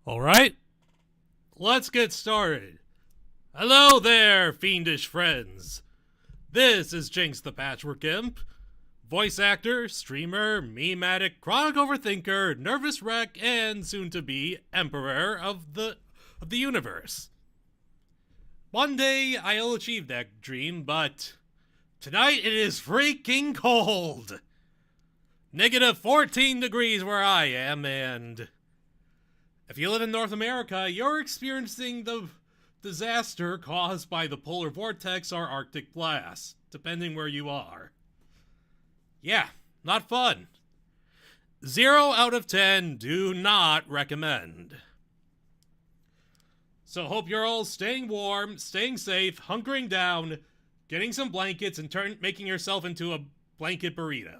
Alright, let's get started. Hello there, fiendish friends. This is Jinx the Patchwork Imp, voice actor, streamer, meme-addict, chronic overthinker, nervous wreck, and soon-to-be emperor of the universe. One day, I'll achieve that dream, but tonight it is freaking cold. Negative 14 degrees where I am, and if you live in North America, you're experiencing the disaster caused by the polar vortex or Arctic blast, depending where you are. Yeah, not fun. 0 out of 10, do not recommend. So hope you're all staying warm, staying safe, hunkering down, getting some blankets, and making yourself into a blanket burrito.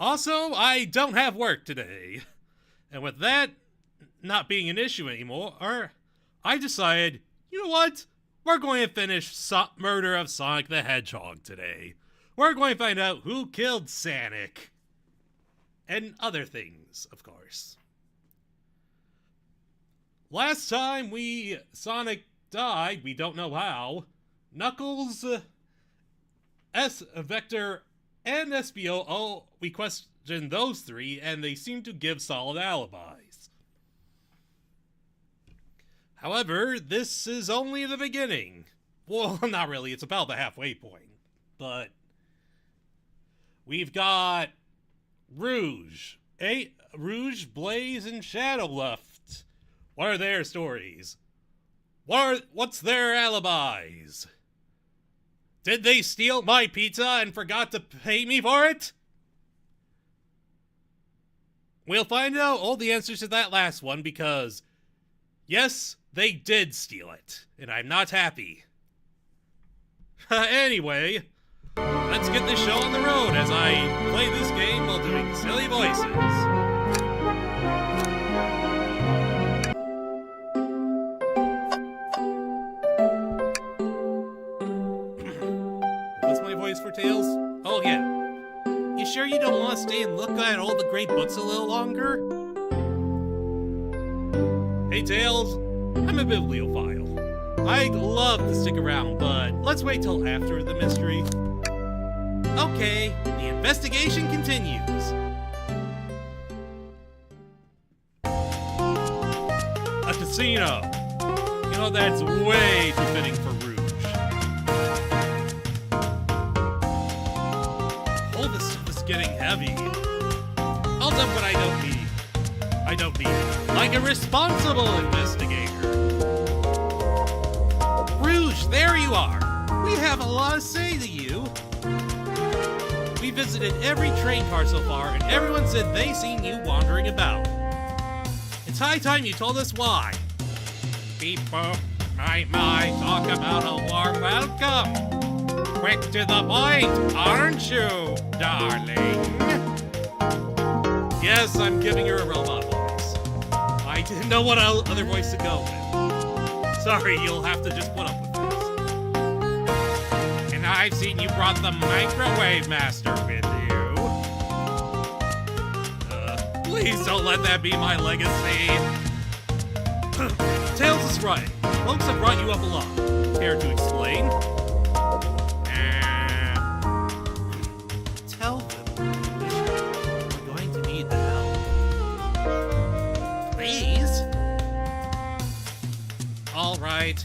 Also, I don't have work today. And with that not being an issue anymore, I decided, you know what? We're going to finish Murder of Sonic the Hedgehog today. We're going to find out who killed Sonic. And other things, of course. Last time Sonic died, we don't know how. Knuckles, Vector, and SBO, we questioned those three, and they seem to give solid alibis. However, this is only the beginning. Well, not really, it's about the halfway point. But we've got Rouge, Blaze, and Shadow left. What are their stories? What's their alibis? Did they steal my pizza and forgot to pay me for it? We'll find out all the answers to that last one because, yes, they did steal it, and I'm not happy. Anyway, let's get this show on the road as I play this game while doing silly voices. For Tails? Oh yeah. You sure you don't want to stay and look at all the great books a little longer? Hey Tails, I'm a bibliophile. I'd love to stick around, but let's wait till after the mystery. Okay, the investigation continues. A casino. You know, that's way too fitting for Rouge. Getting heavy. I'll dump what I don't need. Like a responsible investigator. Rouge, there you are. We have a lot to say to you. We visited every train car so far, and everyone said they seen you wandering about. It's high time you told us why. People might talk about a warm welcome. Quick to the point, aren't you, darling? Yes, I'm giving her a robot voice. I didn't know what other voice to go with. Sorry, you'll have to just put up with this. And I've seen you brought the microwave master with you. Please don't let that be my legacy. Tails is right. Folks have brought you up a lot. Care to explain? Alright,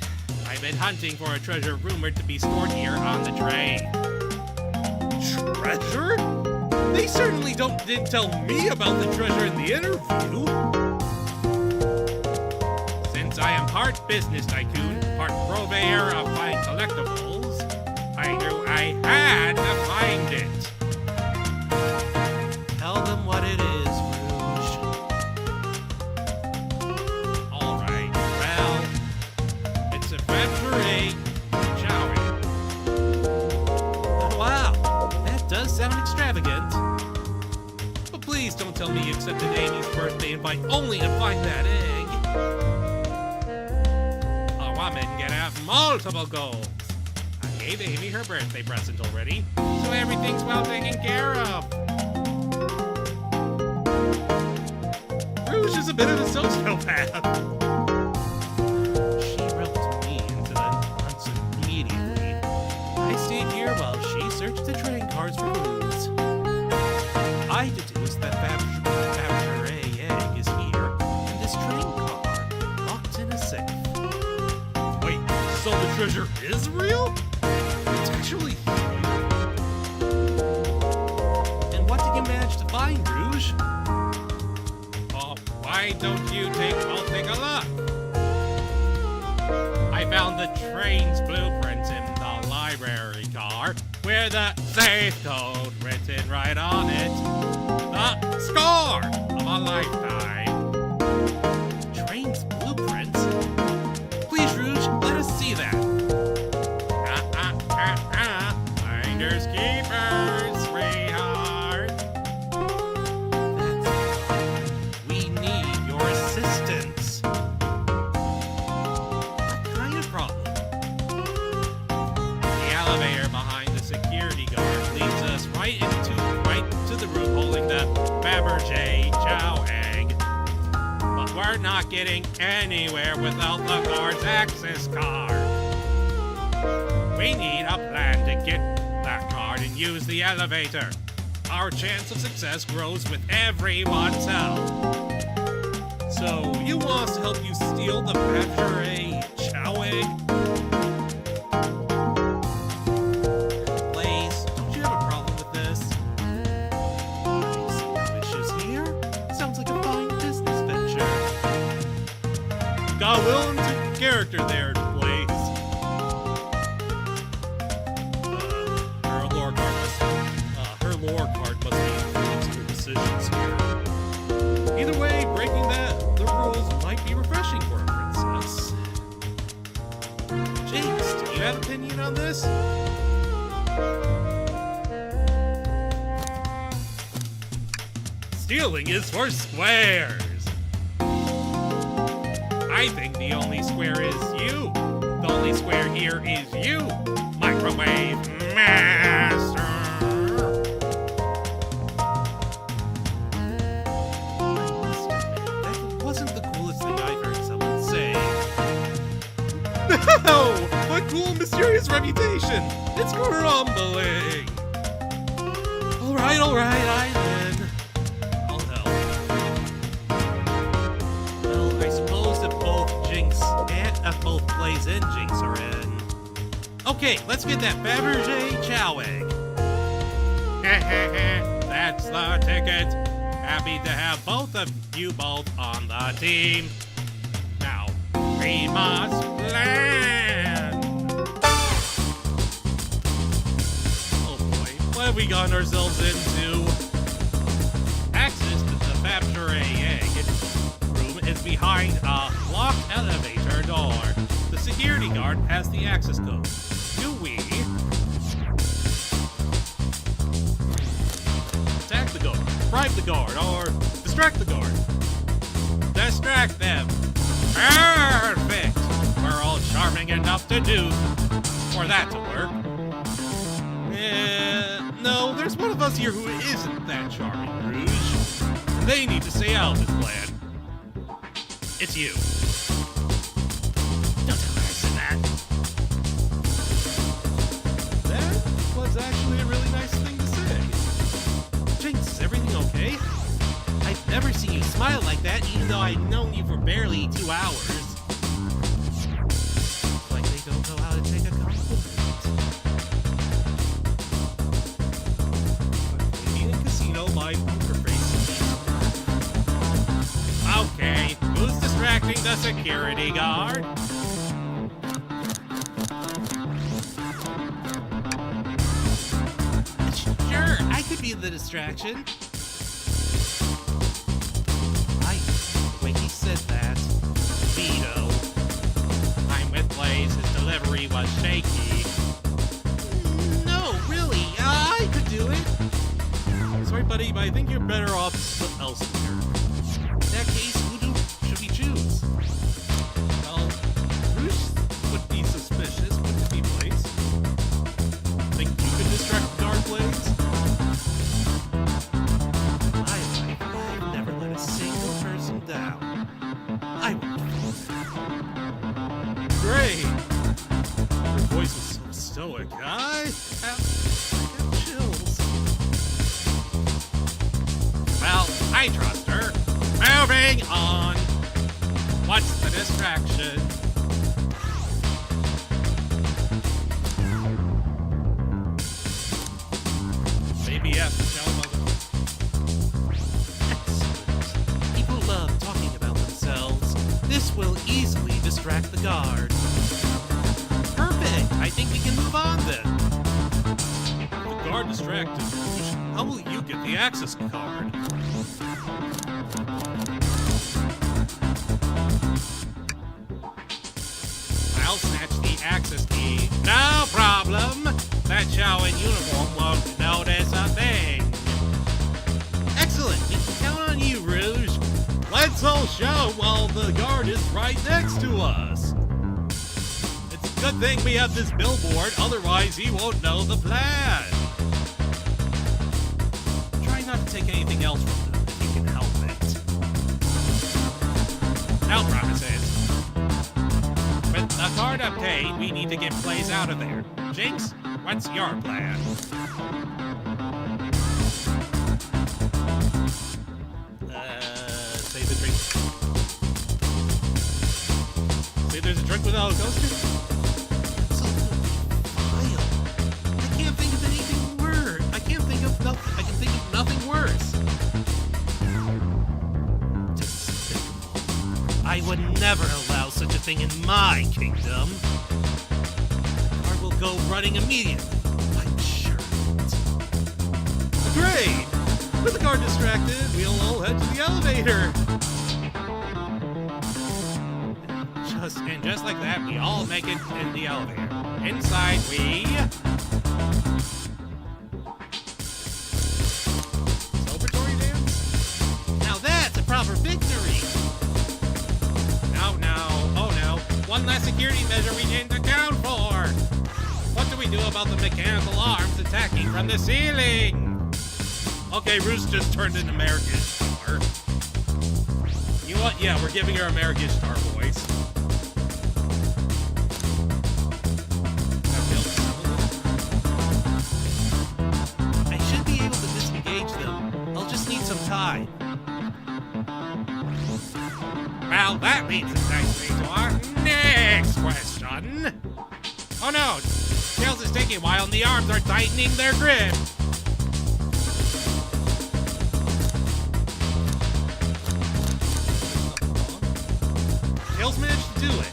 I've been hunting for a treasure rumored to be stored here on the train. Treasure? They certainly didn't tell me about the treasure in the interview. Since I am part business tycoon, part purveyor of fine collectibles, I knew I had to find it. Tell them what it is. Sound extravagant. But please don't tell me you accepted Amy's birthday invite only to find that egg. A woman can have multiple goals. I gave Amy her birthday present already, so everything's well taken care of. was a bit of a sociopath. She roped me into the hunts immediately. I stayed here while she searched the train cars for clues. I deduced that Fabergé egg is here, and this train car locked in a safe. Wait, so the treasure is real? It's actually here. And what did you manage to find, Rouge? Oh, why don't you take a look? I found the train's blueprint in the library car, with the safe code written right on it. The score of a lifetime. Train's blueprint? Please, Rouge, let us see that. Finders keepers, sweetheart. That's fine. We need your assistance. What kind of problem? The elevator behind the security guard leads us right to the room holding the Fabergé chow egg. But we're not getting anywhere without the guard's access card. We need a plan to get that card and use the elevator. Our chance of success grows with everyone's help. So, you want us to help you steal the Fabergé chow egg? Blaze, don't you have a problem with this? I see no issues here. Sounds like a fine business venture. Got Will into character there, Blaze. Her lore card must be influencing her decisions here. Either way, breaking the rules might be refreshing for a princess. Jinx, do you have an opinion on this? Stealing is for squares. I think the only square is you. The only square here is you, Microwave Master. I must admit, that wasn't the coolest thing I've heard someone say. No! What cool, mysterious reputation! It's crumbling! Alright, I win. I'll help. Well, I suppose if both Blaze and Jinx are in. Okay, let's get that Fabergé chow egg. That's the ticket. Happy to have both of you both on the team. Now, we must plan. Oh boy, what have we gotten ourselves into? Access to the Fabergé egg room is behind a locked elevator door. The security guard has the access code. Do we attack the guard, bribe the guard, or distract the guard? Distract them. Perfect. We're all charming enough to do for that to work. No, there's one of us here who isn't that charming, Rouge. They need to stay out of this plan. It's you. Don't tell her I said that. That was actually a really nice thing to say. Jinx, is everything okay? I've never seen you smile like that, even though I've known you for barely 2 hours. Like they don't know how to take a compliment. Maybe in a casino, my Hunker face. Okay, who's distracting the security guard? Sure, I could be the distraction. Right, the way he said that. Veto. I'm with Blaze, his delivery was shaky. No, really, I could do it. Sorry, buddy, but I think you're better off elsewhere. In that case, who should we choose? Well, Rouge would be suspicious, wouldn't he, Blaze? Think you could distract the guard, Blaze? My life, I've never let a single person down. I trust her. Moving on. What's the distraction? Maybe yes, tell mother. Excellent. People love talking about themselves. This will easily distract the guard. Perfect. I think we can move on then. The guard distracted. How will you get the access card? I'll snatch the access key. No problem. That Chow in uniform won't notice a thing. Excellent. We can count on you, Rouge. Let's all show while the guard is right next to us. It's a good thing we have this billboard, otherwise he won't know the plan. Try not to take anything else from them if you can help it. No promises. With the card obtained, we need to get Blaze out of there. Jinx, what's your plan? Save the drink. Say there's a drink without a coaster? Absolutely vile. I can't think of anything worse. I can think of nothing worse. Despicable. I would never allow such a thing in my kingdom. The car will go running immediately. I'm sure of it. Great! With the car distracted, we'll all head to the elevator. Just like that, we all make it in the elevator. Inside we... Celebratory dance? Now that's a proper victory! Oh no. One less security measure we didn't account for! What do we do about the mechanical arms attacking from the ceiling? Okay, Roos just turned into American Star. You know what? Yeah, we're giving her American Star voice. I should be able to disengage them. I'll just need some time. Well, that leads us nicely to our next question. Oh no! Tails is taking a while and the arms are tightening their grip. Tails managed to do it.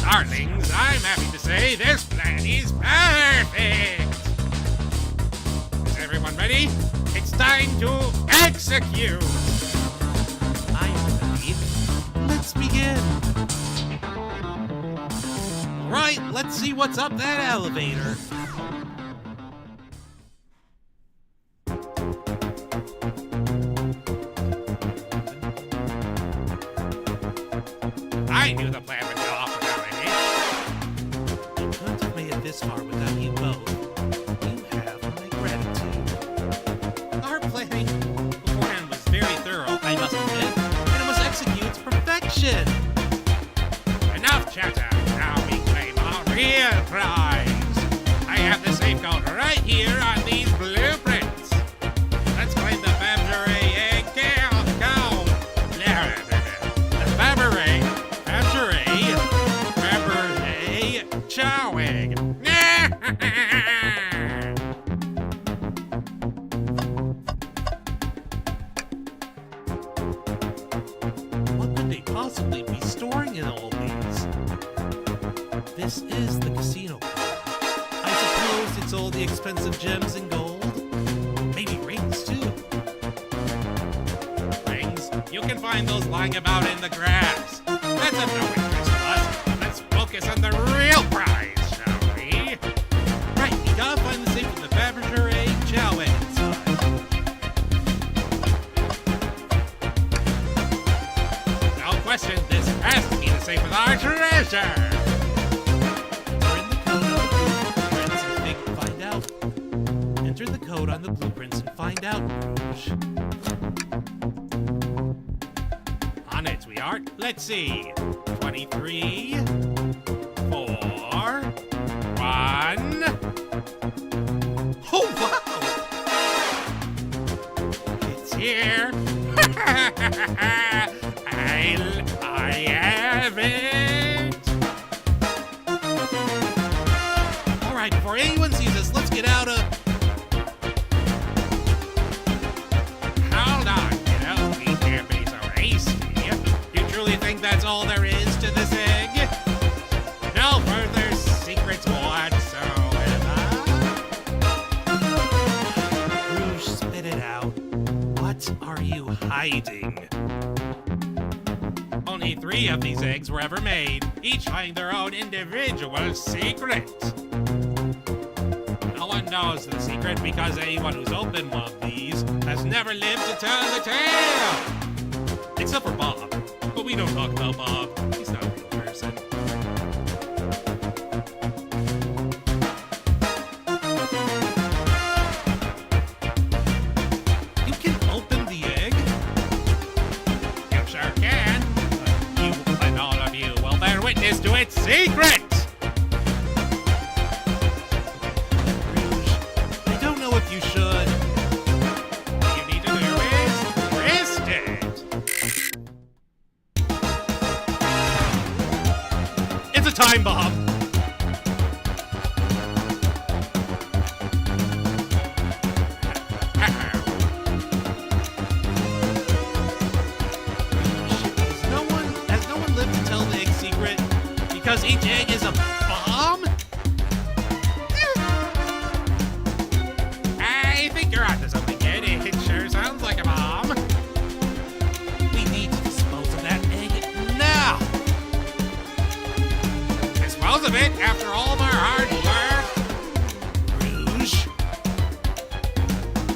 Darlings, I'm happy to say this plan is perfect! Is everyone ready? It's time to execute! I'm ready. Let's begin. Alright, let's see what's up that elevator. I knew the plan would go off without me. I couldn't have made it this far without you both. You have my gratitude. Our planning beforehand was very thorough, I must admit, and it was executed to perfection. Enough chatter. Now we claim our real prize. I have the safe code right here on these blueprints. Let's claim the Fabergé egg count. The Fabergé chow egg. What could they possibly be storing in all these? This is the casino. I suppose it's all the expensive gems and gold. Maybe rings too. Rings? You can find those lying about in the grass. That's of no interest to us. Let's focus on the real prize, shall we? Right, we gotta find the safe with the Fabergé chow egg inside. No question, this has to be the safe with our treasure! Enter the code on the blueprints and find out, Rouge. On it we are. Let's see. 23, 4, 1. Oh, wow! I have it! Alright, before anyone sees us, let's get out of... Hold on, we can't be so hasty. You truly think that's all there is to this egg? No further secrets whatsoever? Rouge, spit it out. What are you hiding? Only 3 of these eggs were ever made, each having their own individual secret. No one knows the secret because anyone who's opened one of these has never lived to tell the tale. Except for Bob. But we don't talk about Bob. He's not a real person. You can open the egg? You sure can. You and all of you will bear witness to its secret! Rouge, I don't know if you should. All you need to do is twist it. It's a time bomb. Has no one lived to tell the egg secret? Because each egg is a bomb? I think you're onto something, kid. It sure sounds like a bomb. We need to dispose of that egg now. Dispose of it after all of our hard work? Rouge?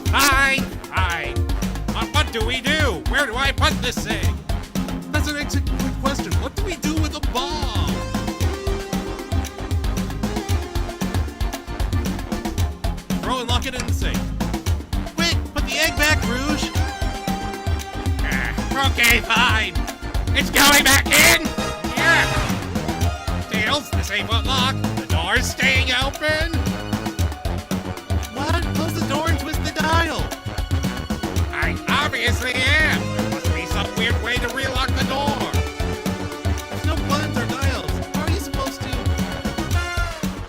Fine. What do we do? Where do I put this egg? That's an excellent question. What do we do with a bomb? Throw and lock it in the sink. Quick, put the egg back, Rouge. Okay, fine. It's going back in. Yeah. Tails, this ain't won't lock. The door's staying open. What? Close the door and twist the dial. I obviously am. There must be some weird way to relock the door. There's no buttons or dials. How are you supposed to?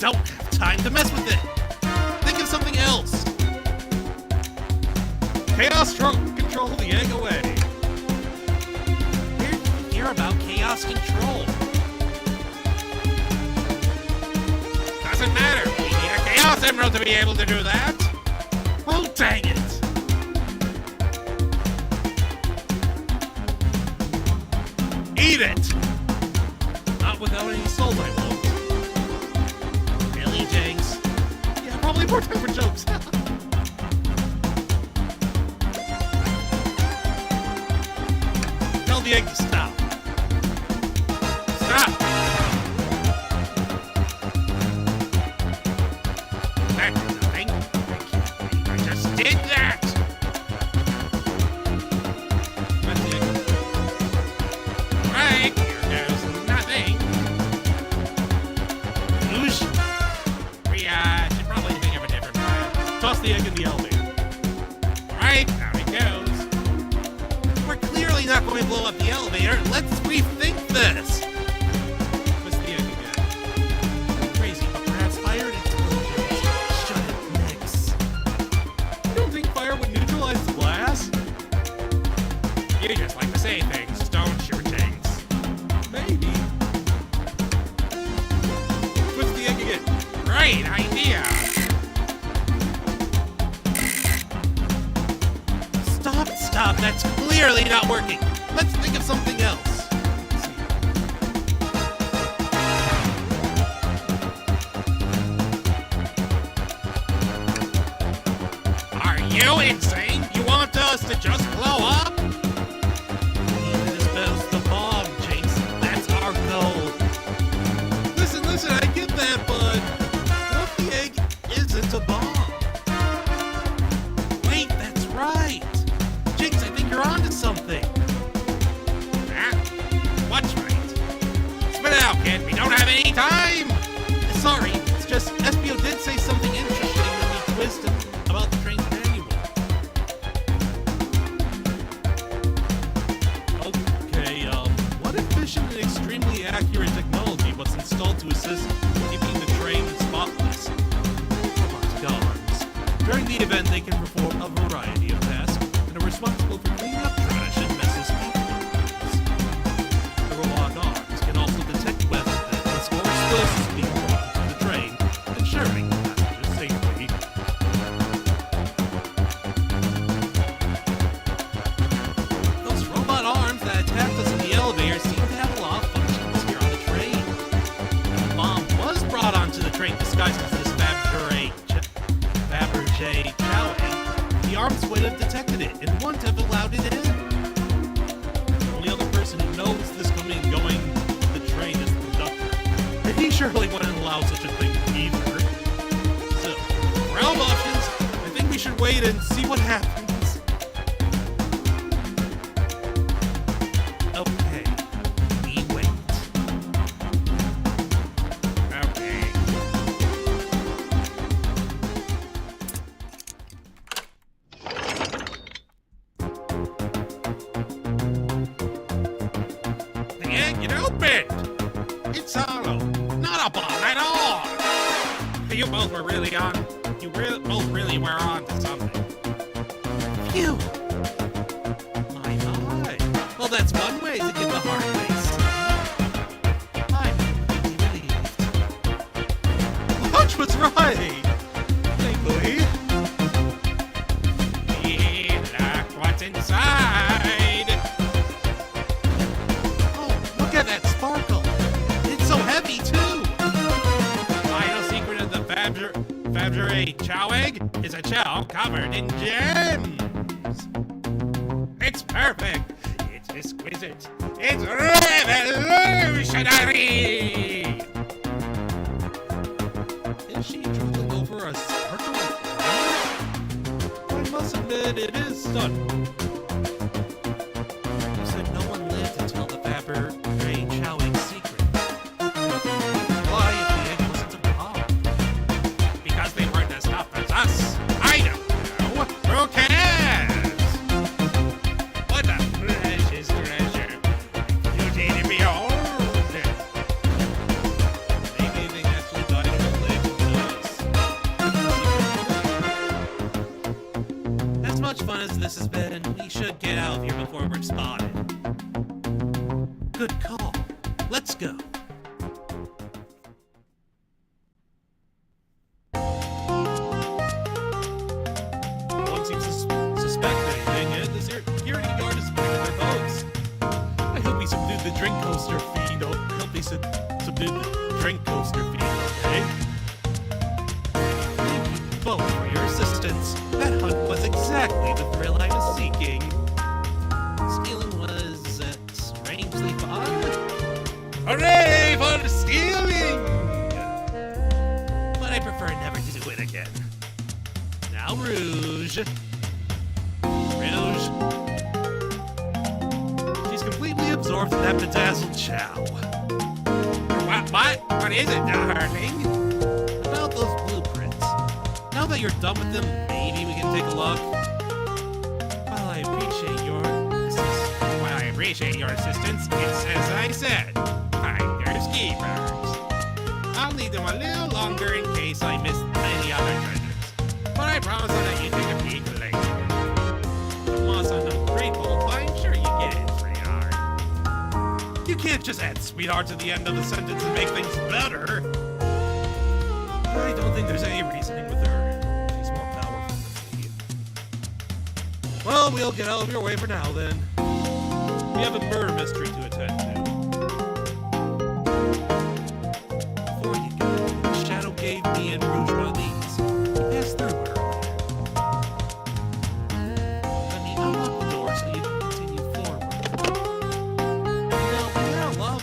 Don't have time to mess with it. Think of something else. Chaos control the egg away. Where did you hear about chaos control? Doesn't matter. We need a chaos emerald to be able to do that. Oh, dang it. Eat it! Not without any salt, I won't. Really, Jinx? Yeah, probably more time for jokes. Tell the egg to stop. Stop! That did nothing. I can't believe I just did that! That's the egg. Right, here goes nothing. Rouge? We should probably think of a different plan. Toss the egg in the elevator. Alright, out it goes. We're clearly not going to blow up the elevator. Let's rethink this. Twist the egg again. Crazy, but perhaps fire and explosions. Shut it, Nix. You don't think fire would neutralize the glass? You just like to say things, don't you, Jinx? Maybe. Twist the egg again. Great idea! Stop, that's clearly not working. Let's think of something else. Are you insane? You want us to just blow up? We need to dispose the bomb, Jinx. That's our goal. Listen, I get that, but what if the egg isn't a bomb? Wait, that's right. Jinx, I think you're onto something. What's right? Spit it out, kid. We don't have any time. Sorry, it's just SBO did say something interesting when we twisted about the train's manual. During the event, they can perform a variety of tasks and are responsible for cleaning up trash and messes afterwards. The robot arms can also detect weapons and score explosives being brought to the train, ensuring passengers safety. Those robot arms that attacked us in the elevator seem to have a lot of functions here on the train. The bomb was brought onto the train disguised as this Fabergé chowing. The arms would have detected it and wouldn't have allowed it in. The only other person who knows this coming and going the train is the conductor. And he surely wouldn't allow such a thing either. So, for all options, I think we should wait and see what happens. Okay, we wait. Okay. It's hollow, not a bomb at all. You both were really on. Both really were on to something. Phew. My. Well, that's one way to get the hard ways. I'm relieved. Lunch was right. Thankfully. Look what's inside. Oh, look at that sparkle. So heavy, too! Final secret of the Fabergé chow egg is a chow covered in gems! It's perfect! It's exquisite! It's revolutionary! Is she drooling over a sparkle? I must admit, it is stunning. You said no one lived to tell the Fabergé chow egg secret. This has been, we should get out of here before we're spotted. Good call. Let's go. No one seems to suspect anything, and the security guard is picking their boats. I hope he subdued the drink coaster feed. I hope he subdued the drink coaster feed, okay? Thank you both for your assistance. That hunt was exactly the thrill I was seeking. Stealing was strangely fun. Hooray for stealing! But I prefer never to do it again. Now, Rouge. Rouge. She's completely absorbed in that bedazzled chow. What? What is it, darling? About those blueprints. Now that you're done with them, maybe we can take a look. While I appreciate your assistance, it's as I said, finders keepers. I'll need them a little longer in case I miss any other treasures. But I promise I'll let you take a peek later. Unless I'm ungrateful, but I'm sure you get it, sweetheart. You can't just add sweetheart to the end of the sentence and make things better. I don't think there's any reasoning with her. She's more powerful than me. Well, we'll get out of your way for now, then. We have a murder mystery to attend to. Before you go, Shadow gave me and Rouge one of these. We passed through earlier. Let me unlock the door so you can continue forward. You know, we don't love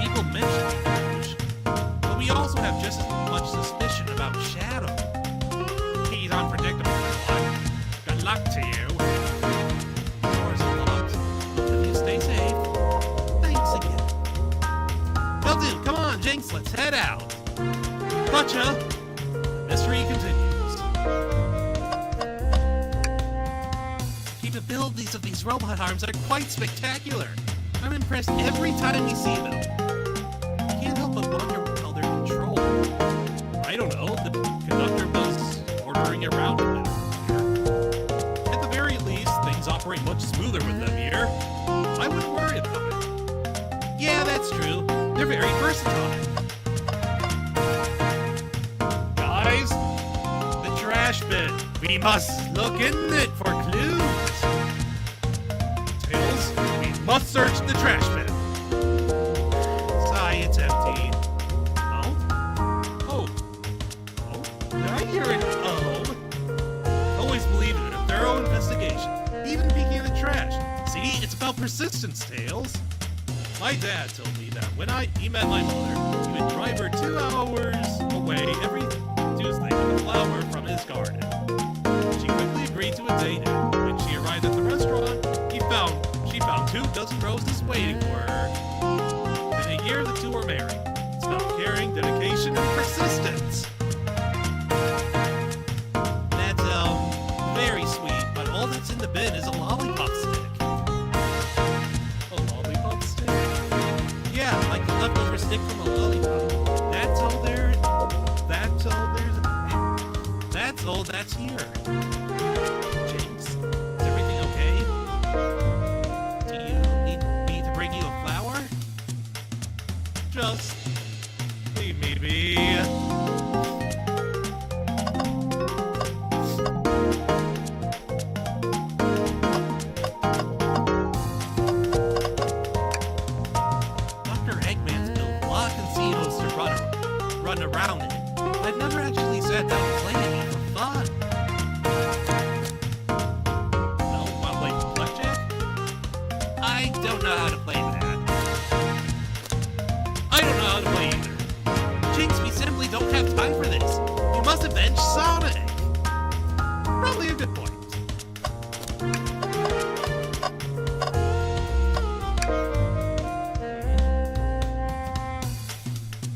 people mentioning Rouge, but we also have just as much suspicion about Shadow. He's unpredictable, everyone. Good luck to you. Doors are locked. If you stay safe. Thanks again. Well, dude, come on, Jinx, let's head out. Gotcha. The mystery continues. Capabilities of these robot arms are quite spectacular. I'm impressed every time we see them. I can't help but wonder how they're controlled. I don't know, the conductor was ordering it around operate much smoother with them here. I wouldn't worry about it. Yeah, that's true. They're very versatile. Guys, the trash bin. We must look in it for clues. Tails, we must search the trash bin. Sigh, it's empty. Oh? Oh. Oh? Did I hear an oh? Always believe in a thorough investigation, even peeking in the trash. See, it's about persistence, Tails. My dad told me that when he met my mother, he would drive her 2 hours away every Tuesday with a flower from his garden. She quickly agreed to a date, and when she arrived at the restaurant, she found 2 dozen roses waiting for her. In a year, the 2 were married. It's about caring, dedication, and persistence. That's, very sweet, but all that's in the bin is a lollipop stick. A lollipop stick? Yeah, like the leftover stick from a lollipop. That's all that's here. Jinx, is everything okay? Do you need me to bring you a flower? Just leave me be. Run around it. I've never actually sat down and played it for fun. No, wanna play blackjack? I don't know how to play that. I don't know how to play either. Jinx, we simply don't have time for this. We must avenge Sonic. Probably a good point.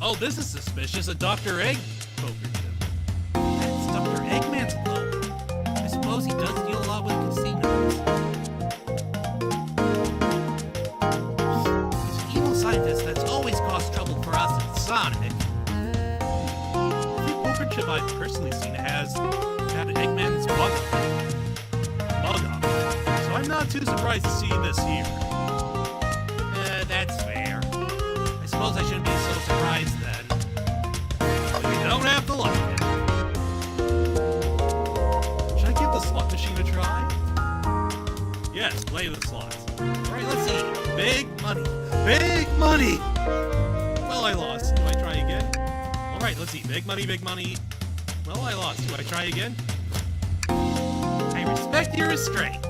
Oh, this is suspicious. A Dr. Egg poker chip. That's Dr. Eggman's logo. I suppose he does deal a lot with casinos. He's an evil scientist that's always caused trouble for us at Sonic. Every poker chip I've personally seen has had Eggman's mug on it. So I'm not too surprised to see this here. That's fair. I suppose I shouldn't be so surprised then. But you don't have to like it. Should I give the slot machine a try? Yes, play the slots. Alright, let's see. Big money. Big money! Well, I lost. Do I try again? Alright, let's see. Big money, big money. Well, I lost. Do I try again? I respect your restraint.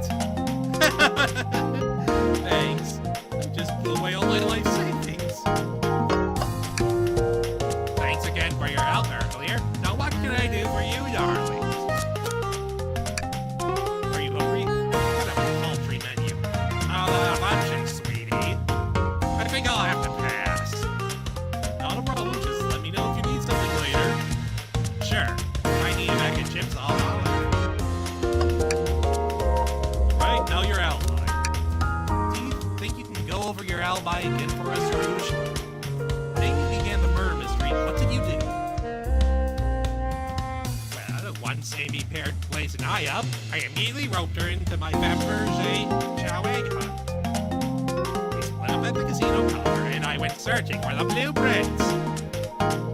Thanks. I just blew away all my life savings. Thanks again for your help earlier. Now what can I do for you, darlings? Are you hungry? What a paltry menu. I'll have luncheon, sweetie. I think I'll have to pass. Not a problem, just let me know if you need something later. Sure. If I need a bag of chips, I'll holler. Right, now you're out. Over your alibi again for us, Rouge? The day you began the murder mystery, what did you do? Well, once Amy Pear placed an eye up, I immediately roped her into my Fabergé chow egg hunt. We split up at the casino counter, and I went searching for the blueprints.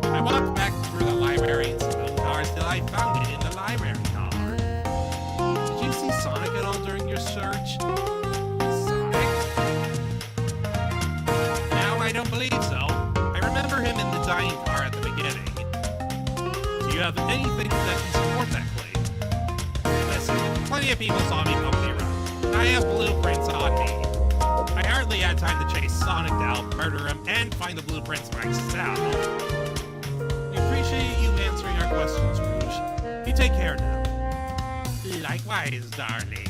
I walked back through the library and saloon cars till I found it in the library car. Did you see Sonic at all during your search? I don't believe so. I remember him in the dining car at the beginning. Do you have anything that can support that claim? Listen, plenty of people saw me poking around. I have blueprints on me. I hardly had time to chase Sonic down, murder him, and find the blueprints myself. We appreciate you answering our questions, Rouge. You take care now. Likewise, darling.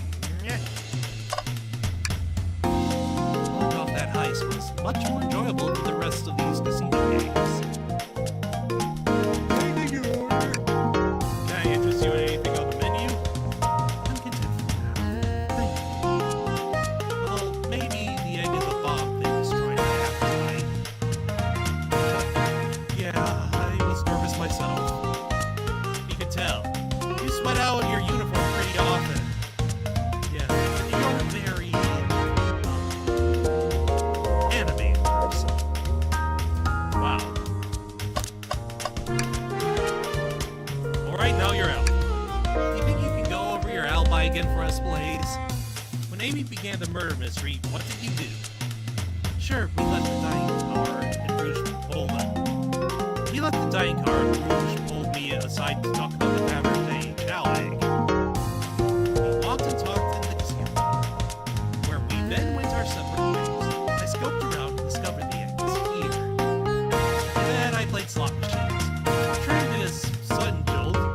That heist was much more enjoyable than the rest of these casino games. Anything you order? Can I interest you in anything on the menu? I'm content for now. Thank you. Well, maybe the egg is a bomb thing destroyed my appetite. Yeah, I was nervous myself. You could tell. You sweat out in your uniform pretty often. Yeah, you're again for us, Blaze. When Amy began the murder mystery, what did you do? Sure, we left the dying car and Rouge pulled us. We left the dying car and Rouge pulled me aside to talk about the Fabergé chow egg. We walked and talked in the casino, where we then went our separate ways. I scoped around and discovered the egg was here. Then I played slot machines. Trained this sudden jolt. God,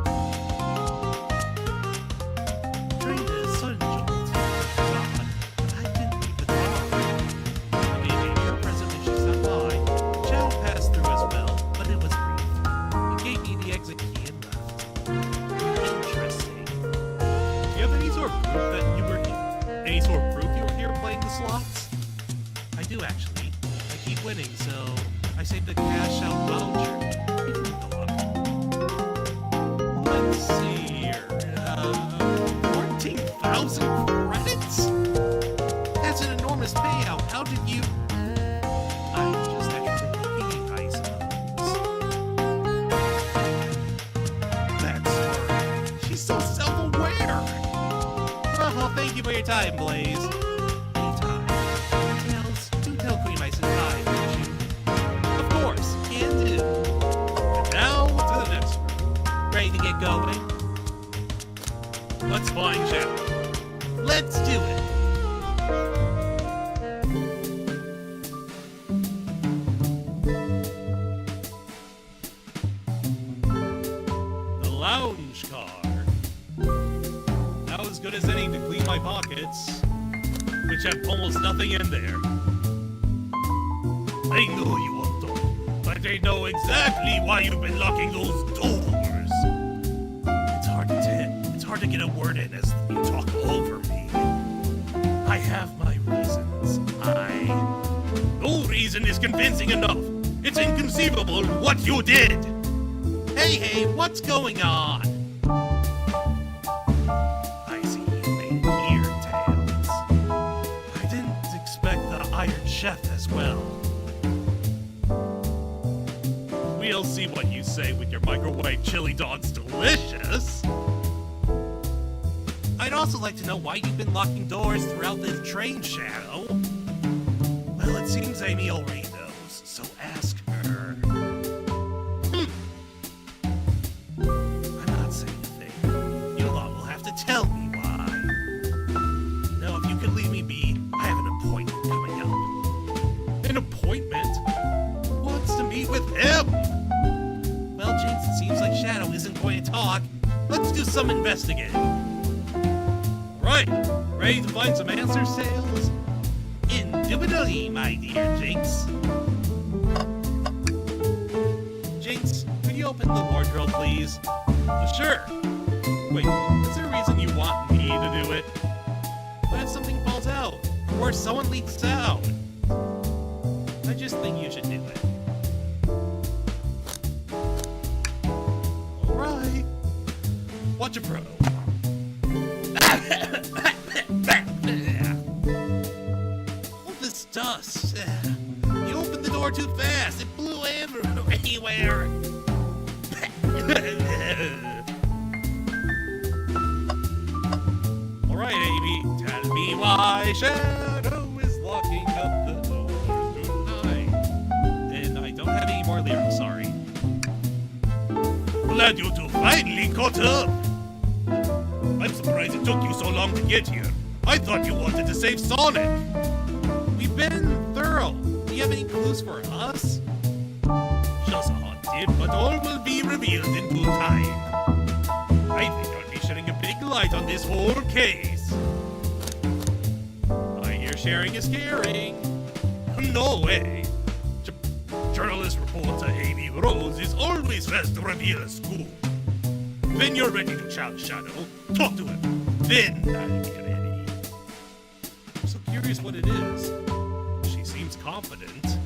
I didn't leave the car. I gave Amy her present when she stopped by. Chow passed through as well, but it was brief. He gave me the exit key and left. Interesting. Do you have any sort of proof that you were here? Any sort of proof you were here playing the slots? I do, actually. I keep winning, so I saved the cash out voucher. You can go up. Let's see here. 14,000 credits? That's an enormous payout. How did you... I'm just extra lucky, I suppose. That's her. She's so self-aware. Oh, thank you for your time, Blaze. Anytime. Tails, do tell Queen I said hi, won't you? Of course, can do. And now to the next room. Ready to get going? Let's find Shadow. Let's do it! The lounge car. Now as good as any to clean my pockets, which have almost nothing in there. I know you won't talk, but I know exactly why you've been locking those doors. It's hard to get a word in as you talk over me. I have my reasons. No reason is convincing enough. It's inconceivable what you did. Hey, what's going on? I see you made ear tails. I didn't expect the Iron Chef as well. We'll see what you say with your microwave chili dog's delicious. I'd also like to know why you've been locking doors throughout the train, Shadow. Well, it seems Amy already knows, so ask her. I'm not saying a thing. You lot will have to tell me why. Now, if you could leave me be, I have an appointment coming up. An appointment? What's to meet with him? Well, Jinx, it seems like Shadow isn't going to talk. Let's do some investigating. Right, ready to find some answers, Tails? Indubitably, my dear Jinx. Jinx, could you open the wardrobe, please? Sure. Wait, is there a reason you want me to do it? What if something falls out? Or someone leaks out? I just think you should do it. Alright. Watch a pro. All this dust. You opened the door too fast. It blew everywhere. Alright, Amy. Tell me why Shadow is locking up the doors tonight. And I don't have any more lyrics, sorry. Glad you two finally caught up. I'm surprised it took you so long to get here. I thought you wanted to save Sonic. We've been thorough. Do you have any clues for us? Just a hot tip, but all will be revealed in due time. I think I'll be shedding a big light on this whole case. I hear sharing is caring. No way. Journalist reporter Amy Rose is always fast to reveal a scoop. When you're ready to challenge Shadow, talk to him. Then I'll be ready. I'm so curious what it is. She seems confident.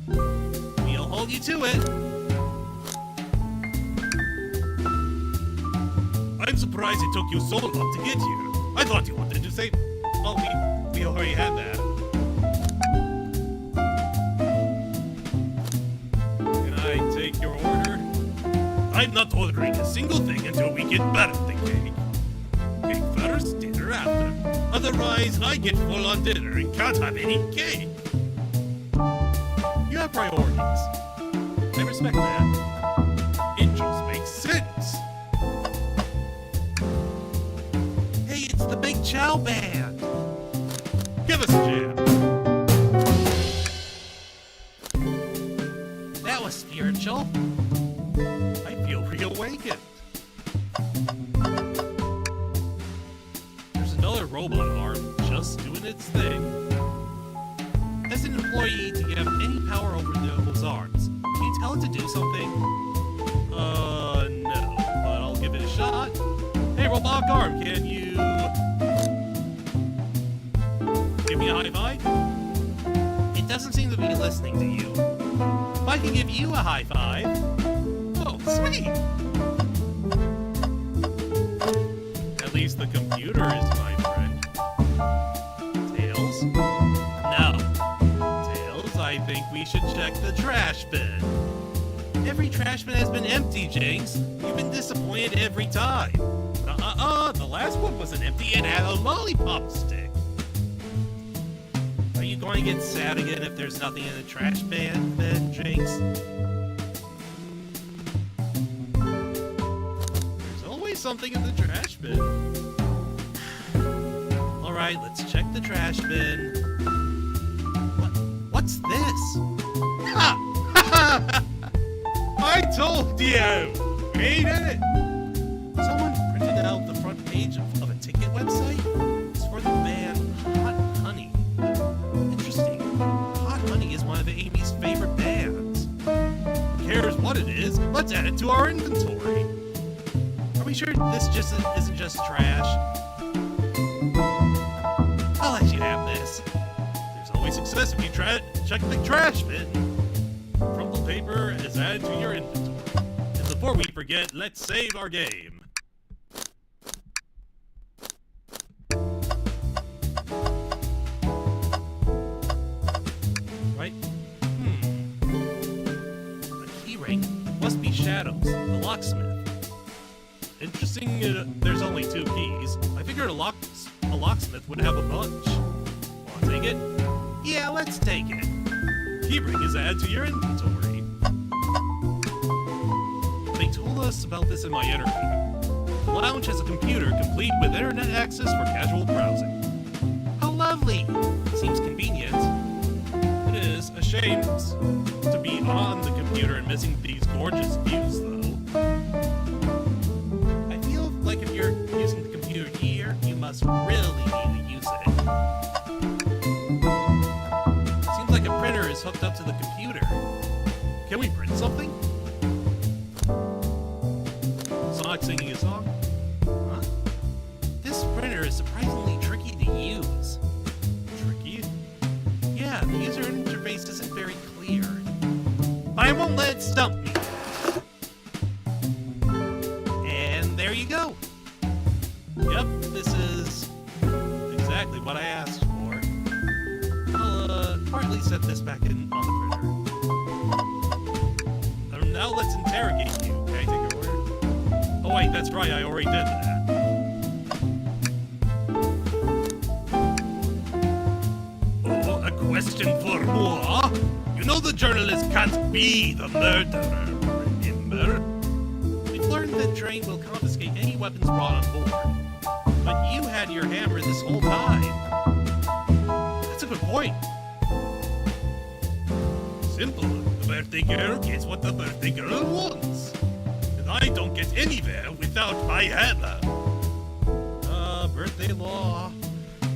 We'll hold you to it. I'm surprised it took you so long to get here. I thought you wanted to say... Oh, we already had that. Can I take your order? I'm not ordering a single thing until we get birthday cake. cake first, dinner after. Otherwise, I get full on dinner and can't have any cake. You have priorities. I respect that. It just makes sense. Hey, it's the Big Chow Band. Give us a jam. That was spiritual. I feel reawakened. There's another robot arm just doing its thing. As an employee, do you have any power over those arms? Can you tell it to do something? No, but I'll give it a shot. Hey, robot arm, can you give me a high five? It doesn't seem to be listening to you. I can give you a high five. Oh, sweet! At least the computer is my friend. Tails? No. Tails, I think we should check the trash bin. Every trash bin has been empty, Jinx. You've been disappointed every time. The last one wasn't empty, it had a lollipop stick. Are you going to get sad again if there's nothing in the trash bin, then, Jinx? There's always something in the trash bin. Alright, let's check the trash bin. What's this? Ha! I told you! Ain't it? Someone printed out the front page of a ticket website. It's for the band Hot Honey. Interesting. Hot Honey is one of Amy's favorite bands. Who cares what it is? Let's add it to our inventory. Are we sure this isn't just trash? I'll let you have this. There's always success if you check the trash bin. Crumpled paper is added to your inventory. And before we forget, let's save our game. Right? The keyring must be Shadows, the locksmith. Interesting, there's only 2 keys. I figured a locksmith would have a bunch. Wanna take it? Yeah, let's take it. Keyring is added to your inventory. They told us about this in my interview. The lounge has a computer complete with internet access for casual browsing. How lovely! Seems convenient. It is a shame to be on the computer and missing these gorgeous views, though. I feel like if you're using the computer here, you must really need to use it. Seems like a printer is hooked up to the computer. Can we print something? Sonic singing a song? Huh? This printer is surprisingly tricky to use. Tricky? Yeah, the user interface isn't very clear. I won't let it stump me. And there you go. Yep, this is exactly what I asked for. I'll partly set this back in on the printer. Now let's interrogate you. Can I take your order? Oh wait, that's right, I already did that. Oh, a question for moi? You know the journalist can't be the murderer, remember? We've learned that Train will confiscate any weapons brought on board. But you had your hammer this whole time. That's a good point. Simple. The birthday girl gets what the birthday girl wants. And I don't get anywhere without my hammer. Birthday law.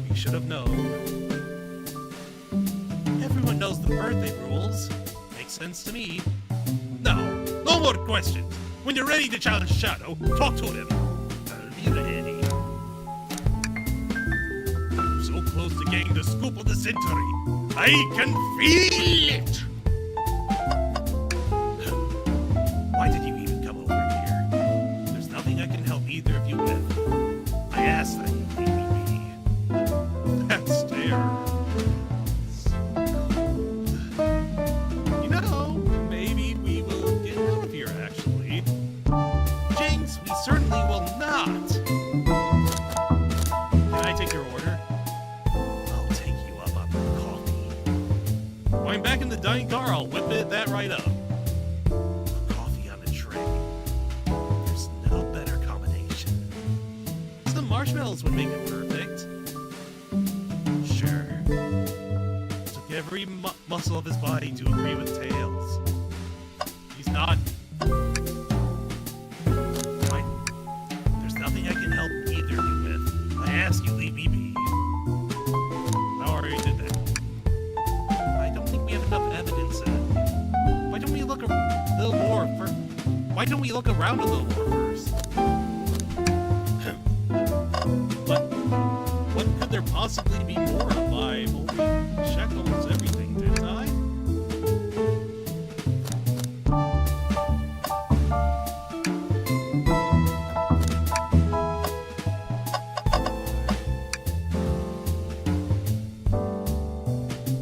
You should have known. Everyone knows the birthday rules. Makes sense to me. No more questions. When you're ready to challenge Shadow, talk to him. I'll be ready. I'm so close to getting the scoop of the century. I can feel it! Why did you even come over here? There's nothing I can help either of you with. I asked that you leave me be. That stare. So cold. You know, maybe we will get out of here, actually. Jinx, we certainly will not. marshmallows would make it perfect. Sure. It took every muscle of his body to agree with Tails. He's not... Why? There's nothing I can help either of you with. I ask you, leave me be. I already did that. I don't think we have enough evidence. Why don't we look a little more first? Why don't we look around a little more first? What could there possibly be more? I've only checked almost everything, didn't I?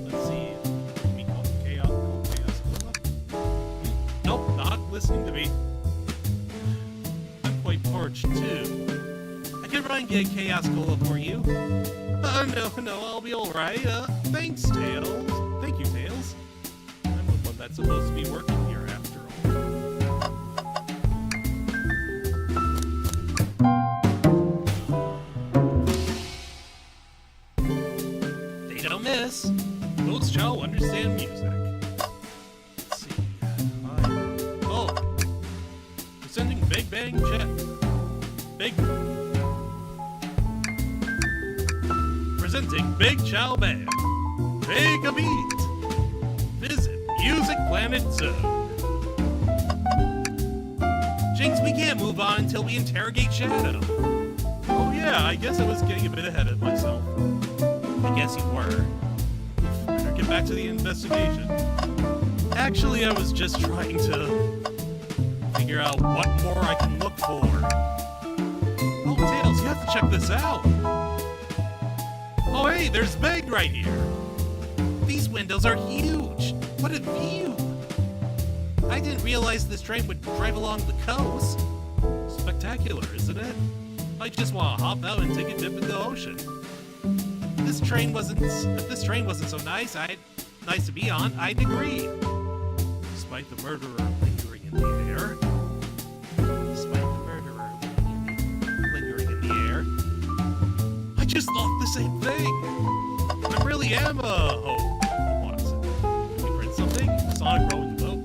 Let's see. Maybe called Chaos. Nope, not listening to me. I'm quite parched too. I could run and get Chaos Cola for you. No, I'll be alright. Thanks, Tails. Thank you, Tails. I'm the one that's supposed to be working here after all. They don't miss. Those shall understand music. Let's see. Presenting Big Bang Jet. Presenting Big Chow Band. Take a beat. Visit Music Planet Zone. Jinx, we can't move on until we interrogate Shadow. Oh yeah, I guess I was getting a bit ahead of myself. I guess you were. Better get back to the investigation. Actually, I was just trying to figure out what more I can look for. Oh, Tails, you have to check this out. Oh hey, there's Meg right here! These windows are huge! What a view! I didn't realize this train would drive along the coast. Spectacular, isn't it? I just want to hop out and take a dip in the ocean. If this train wasn't so nice to be on, I'd agree. Despite the murderer lingering in the air. I just thought the same thing. I really am hold on a second. Can we print something? Sonic rowing the boat.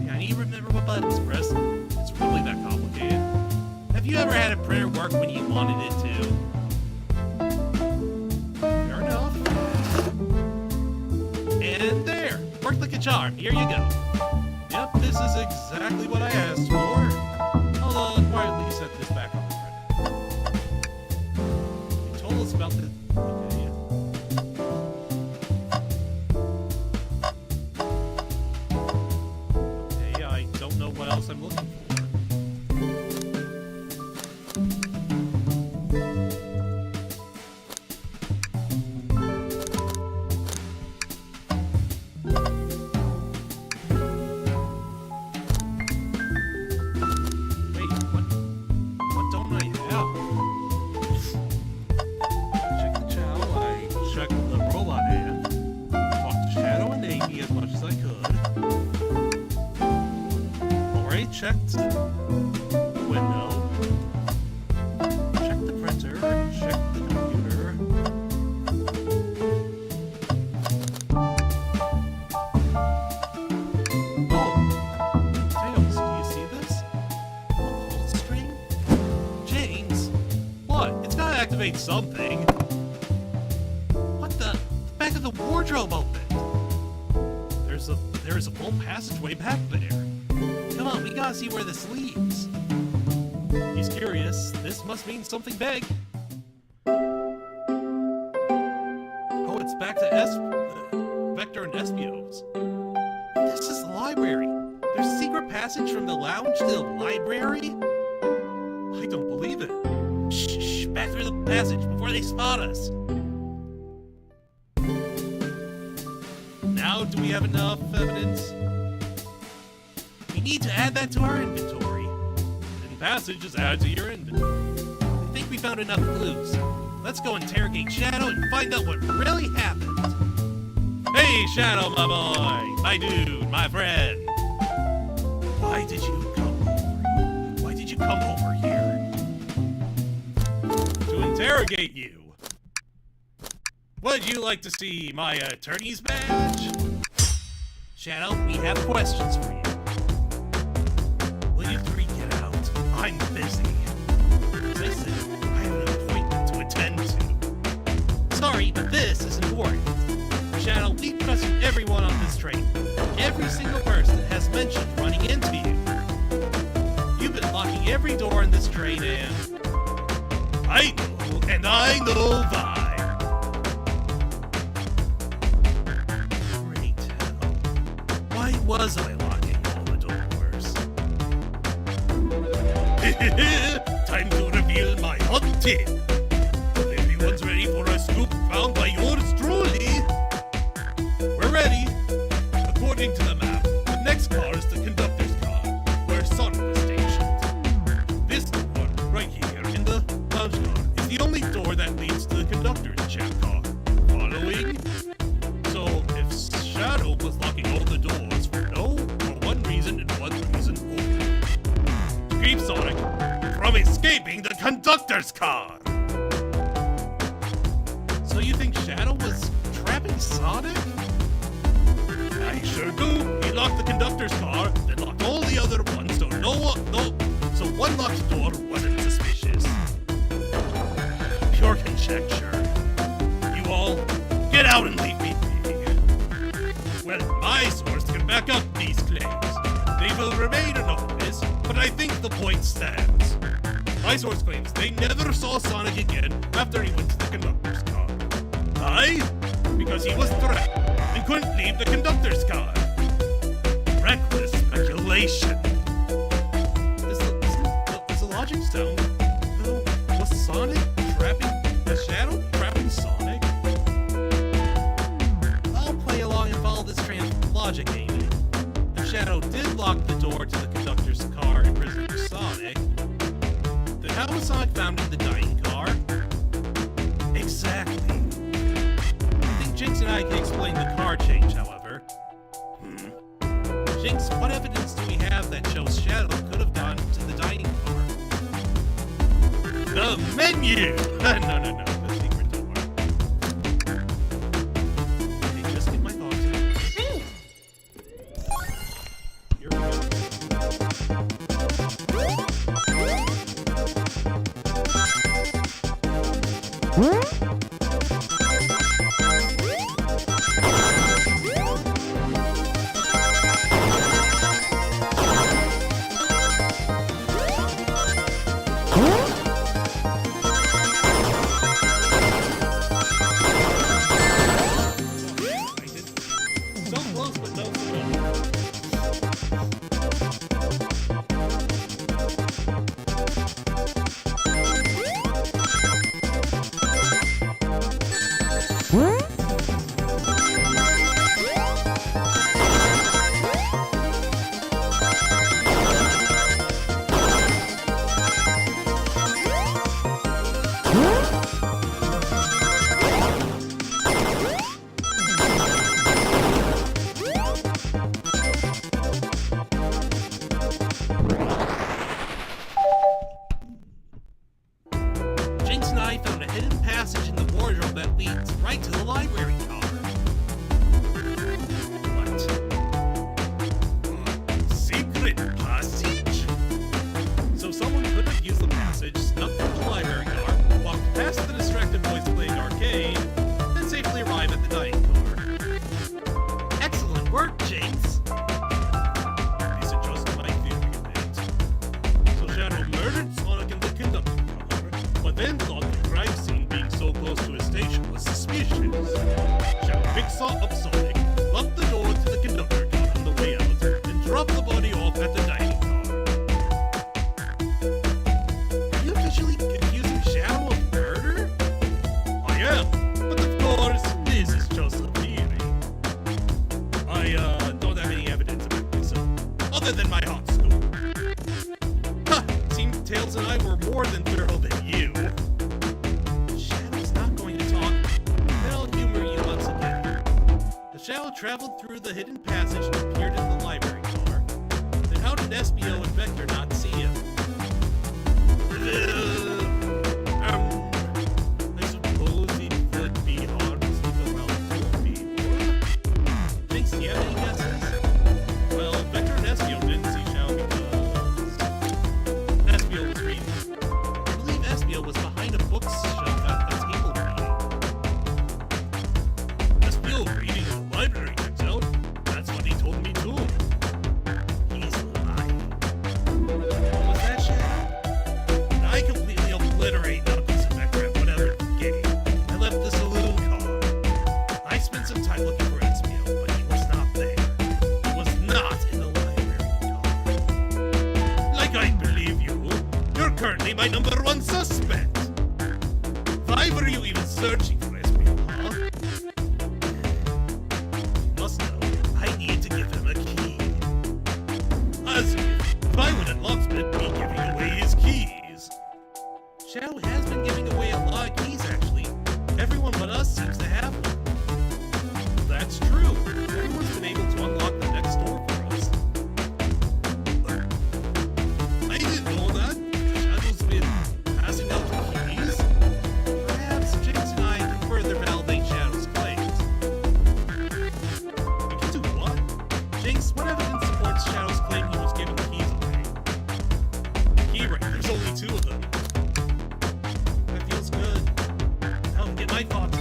Yeah, I need to remember what buttons to press. It's really that complicated. Have you ever had a printer work when you wanted it to? Fair enough. And there! Worked like a charm. Here you go. Yep, this is exactly what I asked for. I'll quietly set this back on the printer. They told us about the... Okay, yeah. Okay, I don't know what else I'm looking for. Checked the window, checked the printer, checked the computer. Oh! Tails, do you see this? A whole string? James? What? It's gotta activate something. What the? The back of the wardrobe opened! There is a full passageway back there. Come on, we gotta see where this leads. He's curious. This must mean something big. Oh, it's back to Vector and Espio's. This is the library. There's a secret passage from the lounge to the library? I don't believe it. Shh, back through the passage before they spot us. Now, do we have enough evidence? We need to add that to our inventory. Hidden passage is added to your inventory. I think we found enough clues. Let's go interrogate Shadow and find out what really happened. Hey, Shadow, my boy! My dude, my friend! Why did you come over here? interrogate you. Would you like to see my attorney's badge? Shadow, we have questions for you. Will you three get out? I'm busy. As I said, I have an appointment to attend to. Sorry, but this is important. Shadow, we questioned everyone on this train. Every single person has mentioned running into you. You've been locking every door in this train and I know why. Great hell. Why was I locking all the doors? Time to reveal my hot tip. Everyone's ready for a scoop found by yours truly. We're ready. According to the map, the next car is the conductor's car, where Sonic was stationed. This door, right here in the lounge car, is the only door that leads to the conductor's chat car. Following? So, if Shadow was locking all the doors for one reason and one reason only, to keep Sonic from escaping the conductor's car. So you think Shadow was trapping Sonic? I sure do. He locked the conductor's car, then locked all the other ones, so so one locked door wasn't suspicious. Pure conjecture. You all, get out and leave me be. Well, my source can back up these claims. They will remain anonymous, but I think the point stands. My source claims they never saw Sonic again after he went to the conductor's car. Why? Because he was threatened and couldn't leave the conductor's car. Reckless speculation. Is the logic sound? No. Was Sonic trapping the Shadow? Trapping Sonic? I'll play along and follow this train of logic, Amy. If Shadow did lock the door to the conductor's car and prison Sonic, then how was Sonic found in the dying car? Exactly. Jinx and I can explain the car change, however. Jinx, what evidence do we have that shows Shadow could have gone to the dining car? The menu! No. The secret door. Okay, just get my thoughts in. Here we go. Jinx and I found a hidden passage in the wardrobe that leads right to the library car. What? Secret passage? So someone could have used the passage, snuck through the library car, walked past the distracted boys playing arcade, then safely arrived at the dining car. Excellent work, Jinx! These are just my theory of it. So Shadow murdered Sonic in the conductor car, but then thought the crime scene being so close to his station was suspicious. Shadow picked up Sonic, locked the door to the conductor car on the way out, and dropped the body off at the dining car. Are you officially accusing Shadow of murder? I am, but of course, this is just a theory. I don't have any evidence about this, other than my hot scoop. Ha! Seems Tails and I were more than thorough than you. Shadow's not going to talk. Then I'll humor you once again. The Shadow traveled through the hidden passage and appeared in the library car. Then how did Espio and Vector not see him? Definitely my #1 suspect. Why were you even searching for SPO, huh? You must know, I need to give him a key. As if I would at locksmith be giving away his keys. Shadow has been giving away a lot of keys, actually. Everyone but us seems to have one. That's true. Everyone's been able to unlock the next door for us. I didn't know that. Shadow's been passing out the keys. Perhaps Jinx and I can further validate Shadow's claims. We can do what? Jinx, what evidence supports Shadow's claim he was giving keys away? Key ring, there's only 2 of them. That feels good. Now get my thoughts.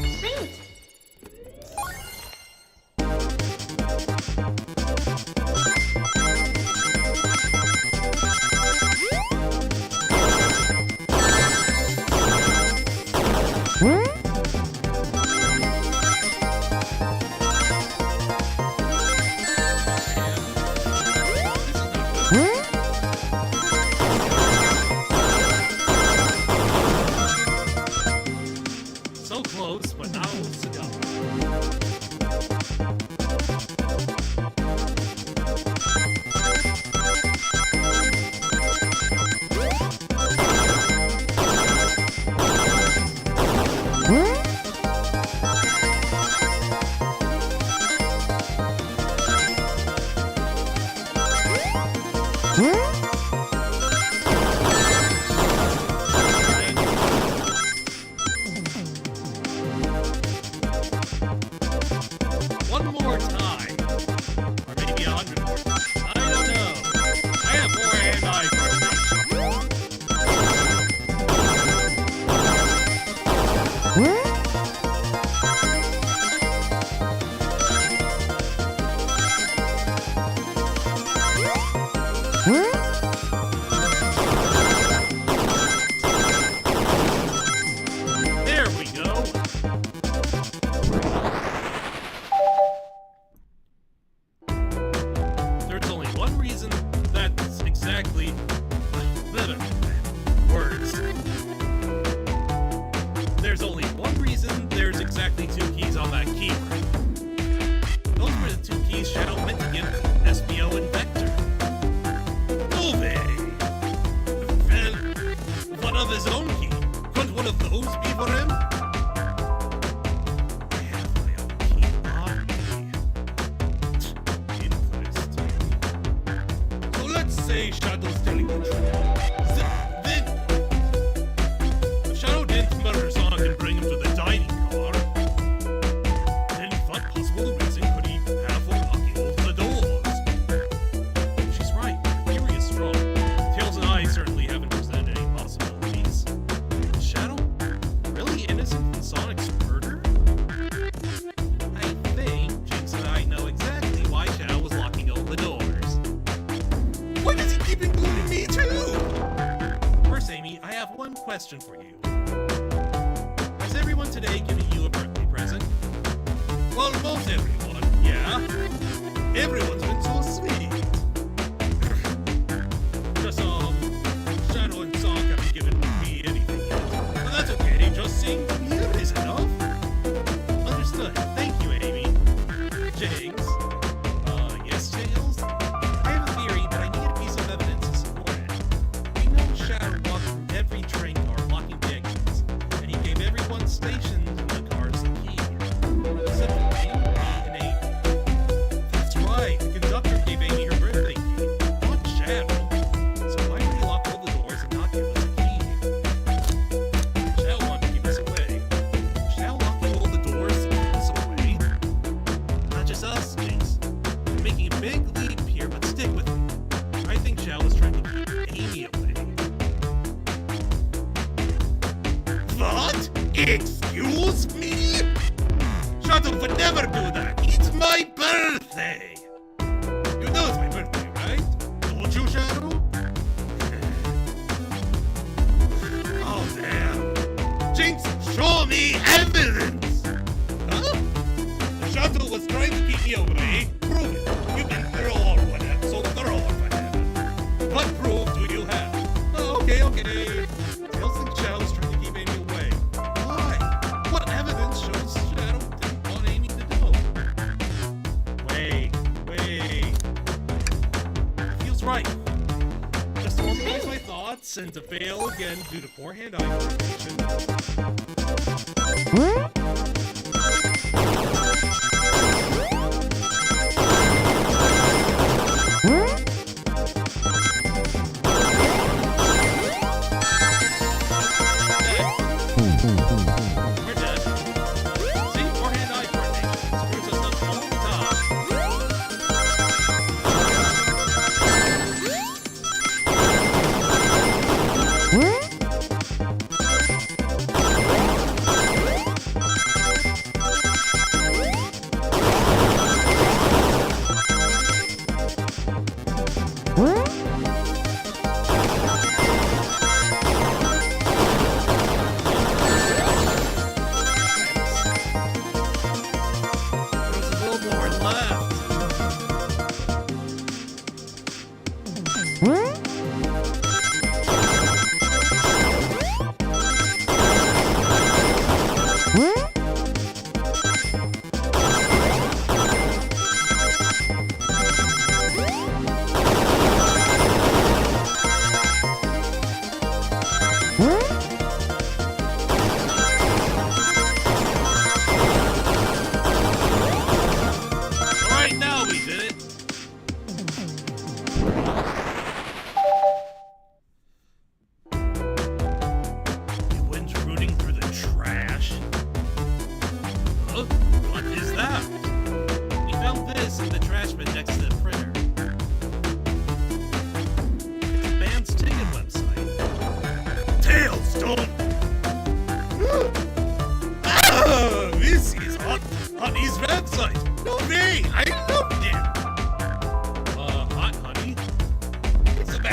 So close, but not close enough. One more time. Or maybe 100 more. I don't know. I have more hand-eye There we go. There's only one reason that's exactly words. There's only one reason there's exactly 2 keys on that key ring. Those were the 2 keys Shadow meant to give SPO and Vector. No way! And one of his own key. Couldn't one of those be for him? I have my own key on me. Interesting. So let's say Shadow's telling the truth. Then, if Shadow didn't murder Sonic and bring him to the dining car, then what possible reason could he have for locking all the doors? She's right. Her theory is strong. Tails and I certainly haven't presented any possibilities. Is Shadow really innocent in Sonic's murder? I think Jinx and I know exactly why Shadow was locking all the doors. Why does he keep including me too? First, Amy, I have one question for you. Has everyone today given you a birthday present? Well, most everyone, yeah. Everyone's been so sweet. Just, Shadow and Sonic haven't given me anything yet. But that's okay, just seeing them here is enough. Understood. Thank you, Amy. Jinx. Yes, Tails? I have a theory, but I need a piece of evidence to support it. We know Shadow walked through every train car locking the exits, and he gave everyone stationed in the cars the key. Except for me and Amy. That's right, the conductor gave Amy her birthday key, not Shadow. So why did he lock all the doors and not give us a key? Shadow wanted to keep us away. Shadow locking all the doors to keep us away? Not just us, Jinx. We're making a big leap here, but stick with me. I think Shadow was trying to keep Amy away. What? Excuse me? Shadow would never do that. It's my birthday. You know it's my birthday, right? Don't you, Shadow? Oh, damn. Jinx, show me evidence! Huh? The Shadow was trying to keep me away. Prove it. You've been thorough or whatever, so thorough or whatever. What proof do you have? Oh, okay. shots and to fail again due to poor hand-eye coordination.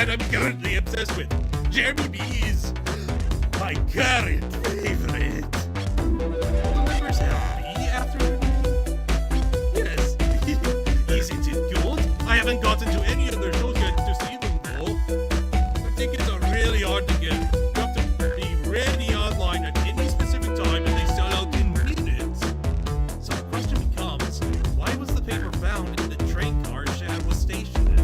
I'm currently obsessed with. Jeremy B is my current favorite. The members help me after. Yes. Isn't it good? I haven't gotten to any of their shows yet to see them though. The tickets are really hard to get. You have to be ready online at any specific time and they sell out in minutes. So the question becomes, why was the paper found in the train car Shadow was stationed in?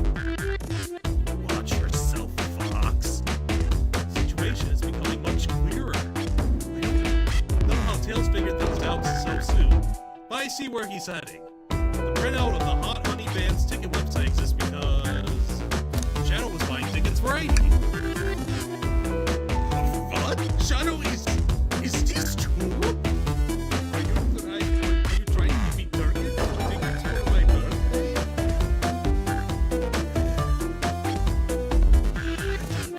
I see where he's heading. The printout of the Hot Honey Band's ticket website exists because Shadow was buying tickets for 80. What? Shadow is this true? Are you trying to give me targets for tickets for my birthday?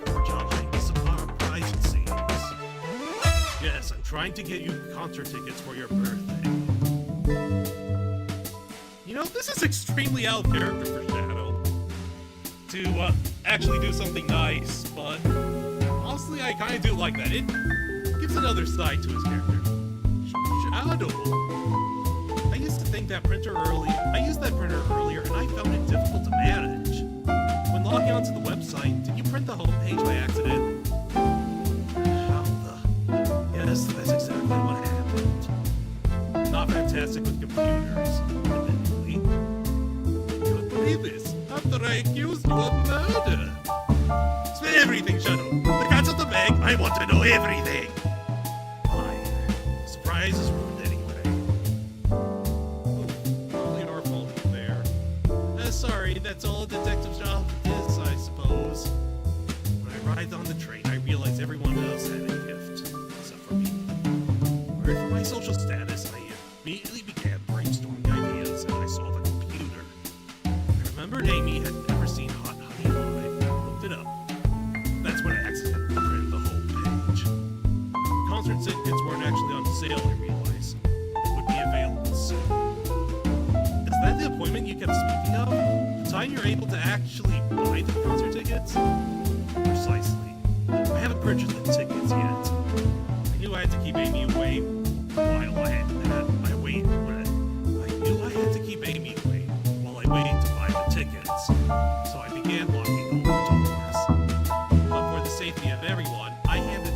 Poor job hiding this surprise, it seems. Yes, I'm trying to get you concert tickets for your birthday. You know, this is extremely out of character for Shadow to actually do something nice, but honestly, I kind of do like that. It gives another side to his character. Shadow. I used that printer earlier, and I found it difficult to manage. When logging onto the website, did you print the homepage by accident? Yes, that's exactly what happened. Not fantastic with computers. This after I accused you of murder. Spit everything, Shadow. The cat's out the bag. I want to know everything. Fine. The surprise is ruined anyway. Oh, probably our fault there. Sorry, that's all a detective's job is, I suppose. When I arrived on the train, I realized everyone else had a gift, except for me. Worried for my social status, I immediately began brainstorming ideas, and I saw the computer. Remembered Amy had never seen Hot Honey live. Looked it up. That's when I accidentally printed the whole page. Concert tickets weren't actually on sale, I realized. They would be available soon. Is that the appointment you kept speaking of? The time you're able to actually buy the concert tickets? Precisely. I haven't purchased the tickets yet. I knew I had to keep Amy away while I had that. I knew I had to keep Amy away while I waited to buy the tickets, so I began locking all the doors. But for the safety of everyone, I handed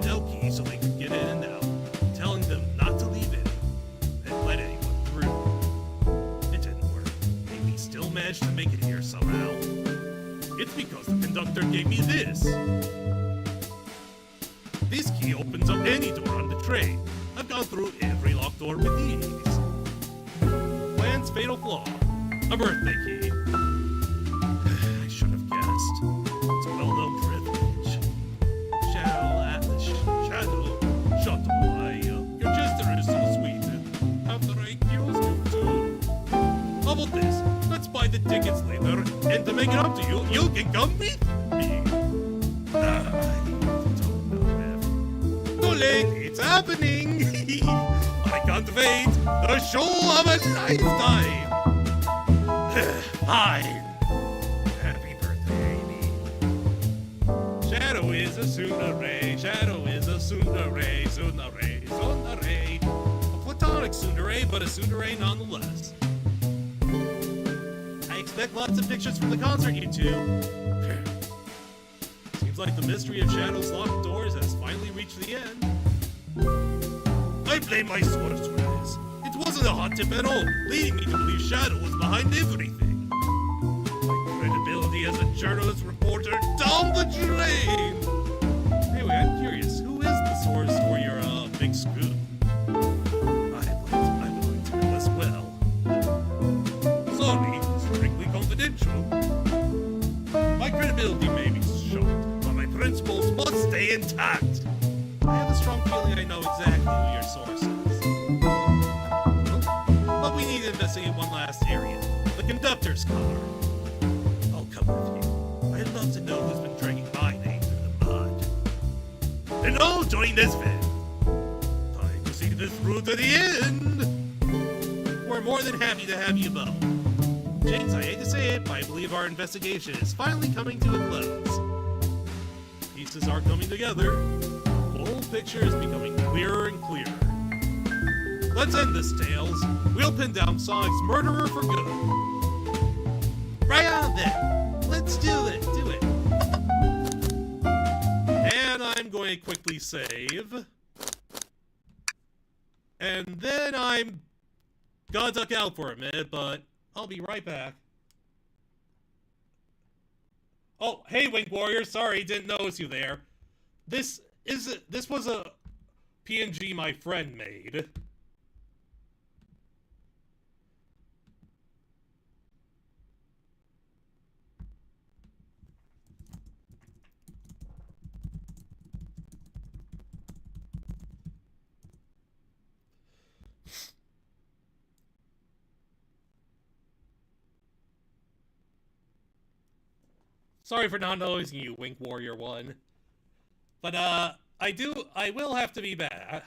Elkie so they could get in and out, telling them not to leave it and let anyone through. It didn't work. Amy still managed to make it here somehow. It's because the conductor gave me this. This key opens up any door on the train. I've gone through every locked door with ease. Plan's fatal flaw. A birthday key. I should have guessed. It's a well-known privilege. Shadow, shut up. Your gesture is so sweet. After I accuse you too. How about this? Let's buy the tickets later, and to make it up to you, you can come with me. Too late, it's happening. I can't wait. The show of a lifetime. Fine. Happy birthday, Amy. Shadow is a tsundere. Shadow is a tsundere. Tsundere. Tsundere. A platonic tsundere, but a tsundere nonetheless. I expect lots of pictures from the concert, you two. Seems like the mystery of Shadow's locked doors has finally reached the end. I blame my source for this. It wasn't a hot tip at all, leading me to believe Shadow was behind everything. My credibility as a journalist reporter down the drain! Anyway, I'm curious, who is the source for your, big scoop? I would like to know as well. Sorry, strictly confidential. My credibility may be shot, but my principles must stay intact. I have a strong feeling I know exactly who your source is. But we need to investigate one last area. The conductor's car. I'll come with you. I'd love to know who's been dragging my name through the mud. And I'll join this vid. Time to see this through to the end. We're more than happy to have you both. Jinx, I hate to say it, but I believe our investigation is finally coming to a close. Pieces are coming together. The whole picture is becoming clearer and clearer. Let's end this, Tails. We'll pin down Sonic's murderer for good. Right on then. Let's do it. Do it. And I'm going to quickly save. And then I'm gonna duck out for a minute, but I'll be right back. Oh, hey, Wing Warrior. Sorry, didn't notice you there. This was a PNG my friend made. Sorry for not noticing you, Wink Warrior 1. But, I will have to be back.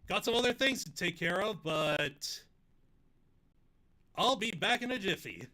Got some other things to take care of, but I'll be back in a jiffy.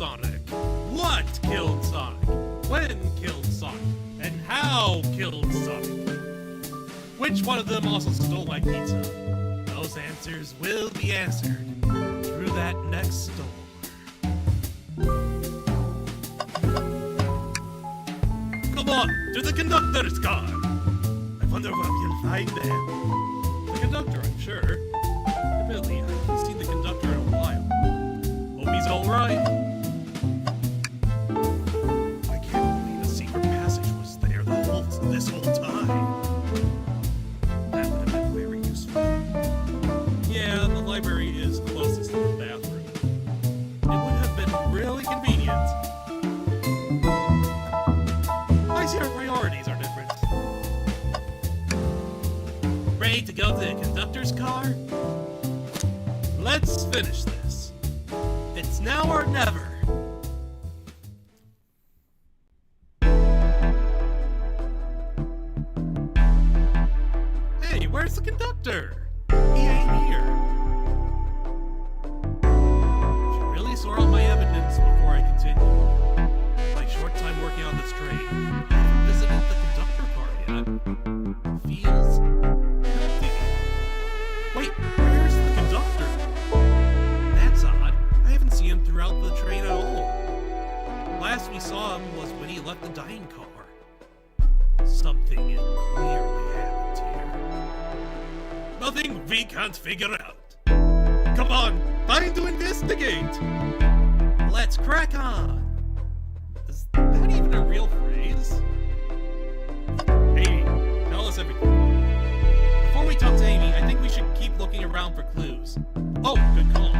Sonic? What killed Sonic? When killed Sonic? And how killed Sonic? Which one of them also stole my pizza? Those answers will be answered through that next door. Come on, to the conductor's car! I wonder what you'll find there. The conductor, I'm sure. Admittedly, I haven't seen the conductor in a while. Hope he's alright. I can't believe a secret passage was there this whole time. That would have been very useful. Yeah, the library is closest to the bathroom. It would have been really convenient. I see our priorities are different. Ready to go to the conductor's car? Let's finish this. It's now or never. Hey, where's the conductor? He ain't here. Should really sort out my evidence before I continue. My short time working on this train, I haven't visited the conductor car yet. Feels empty. Wait, where's the conductor? That's odd. I haven't seen him throughout the train at all. Last we saw him was when he left the dying car. Something clearly happened here. Nothing we can't figure out. Come on, time to investigate. Let's crack on. Is that even a real phrase? Amy, tell us everything. Before we talk to Amy, I think we should keep looking around for clues. Oh, good call.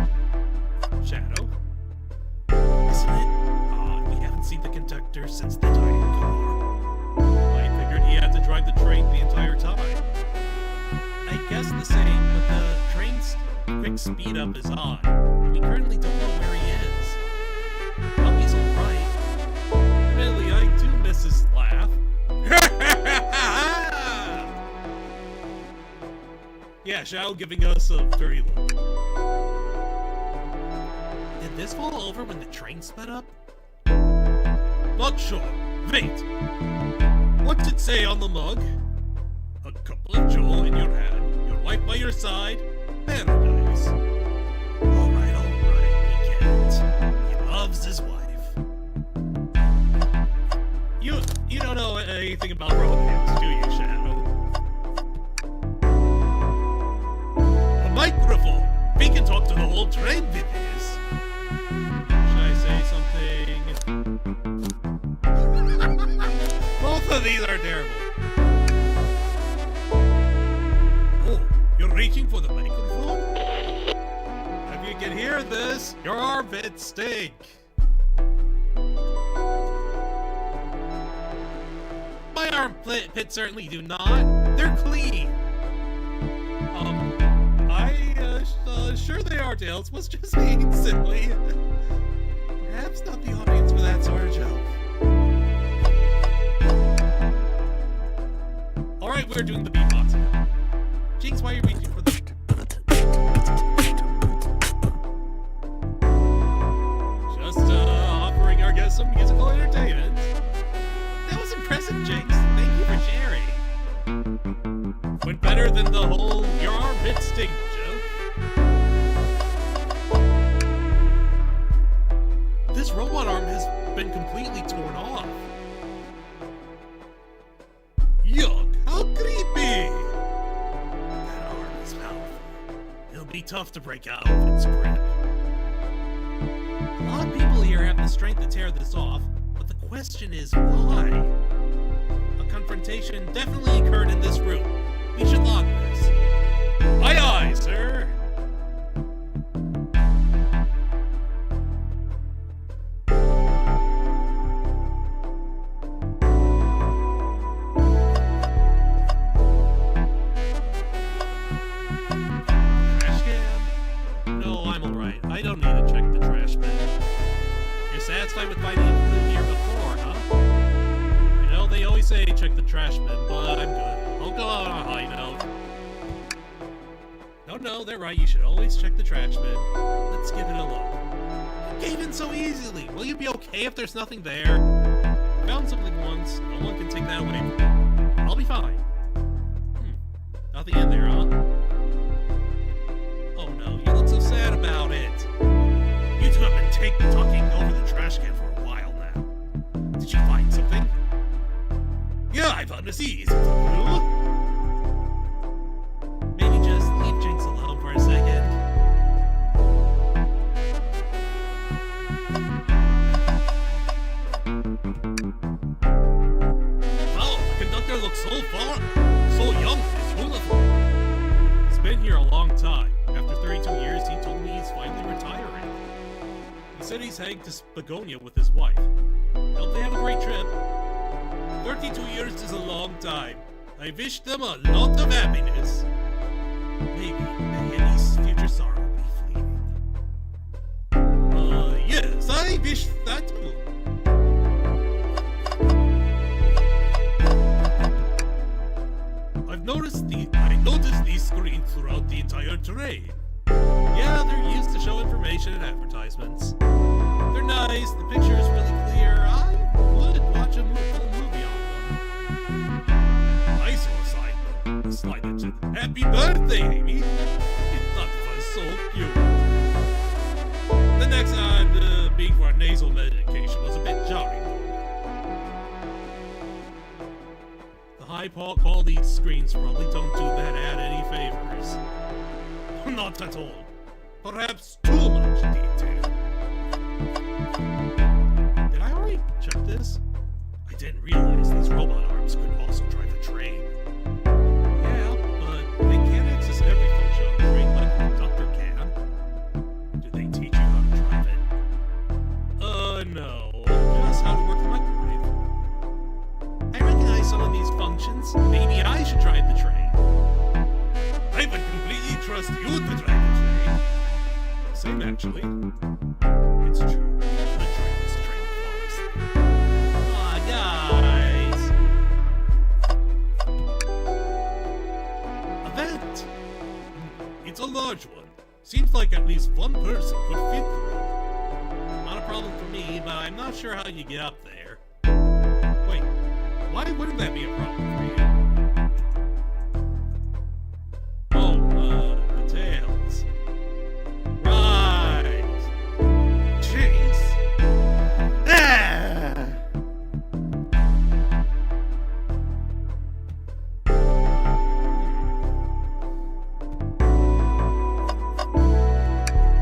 Shadow? Isn't it odd we haven't seen the conductor since the dying car? I figured he had to drive the train the entire time. I guess the same, but the train's quick speed up is odd. We currently don't know where he is. Well, he's alright. Really, I do miss his laugh. Yeah, Shadow giving us a dirty look. Did this fall over when the train sped up? Not sure. Wait. What's it say on the mug? A couple of jewel in your hand, your wife by your side, paradise. Alright, we get it. He loves his wife. You don't know anything about romance, do you, Shadow? A microphone! We can talk to the whole train with this. Should I say something? Both of these are terrible. Oh, you're reaching for the microphone? If you can hear this, your armpits stink. My armpits certainly do not. They're clean. Sure they are, Tails. Was just being silly. Perhaps not the audience for that sort of joke. Alright, we're doing the beatbox now. Jinx, why are you reaching for the... Just, offering our guests some musical entertainment. That was impressive, Jinx. Thank you for sharing. Went better than the whole your armpit stink joke. This robot arm has been completely torn off. Yuck, how creepy! That arm is powerful. It'll be tough to break out of its grip. A lot of people here have the strength to tear this off, but the question is why? A confrontation definitely occurred in this room. We should log this. Aye aye, sir! Satisfied with finding a clue here before, huh? I know they always say check the trash bin, but I'm good. I'll go out on a high note. No, they're right. You should always check the trash bin. Let's give it a look. gave in so easily. Will you be okay if there's nothing there? I found something once. No one can take that away from me. I'll be fine. Nothing in there, huh? Oh no, you look so sad about it. You two have been talking over the trash can for a while now. Did you find something? Yeah, I found a seed. Maybe just leave Jinx alone for a second. Wow, the conductor looks so young. It's wonderful. He's been here a long time. After 32 years, he told me he's finally retiring. He said he's heading to Begonia with his wife. Hope they have a great trip. 32 years is a long time. I wish them a lot of happiness. Maybe Henny's future sorrow will be fleeting. Yes, I wish that too. I noticed these screens throughout the entire terrain. Yeah, they're used to show information and advertisements. They're nice, the picture is really clear. I would watch a full movie on them. I saw a slide that said, "Happy birthday, Amy!" That was so cute. The next ad being for nasal medication was a bit jarring. High quality screens probably don't do that ad any favors. Not at all. Perhaps too much detail. Did I already check this? I didn't realize these robot arms could also drive a train. Yeah, but they can't access every function on the train like the conductor can. Did they teach you how to drive it? No. Just how to work the microwave. I recognize some of these functions. Maybe I should drive the train. I would completely trust you to drive the train. Same, actually. It's true. I could drive this train flawlessly. Aw, guys. A vent. It's a large one. Seems like at least one person could fit through. Not a problem for me, but I'm not sure how you get up there. Wait. Why wouldn't that be a problem for you? The tails. Right. Jinx. Ah!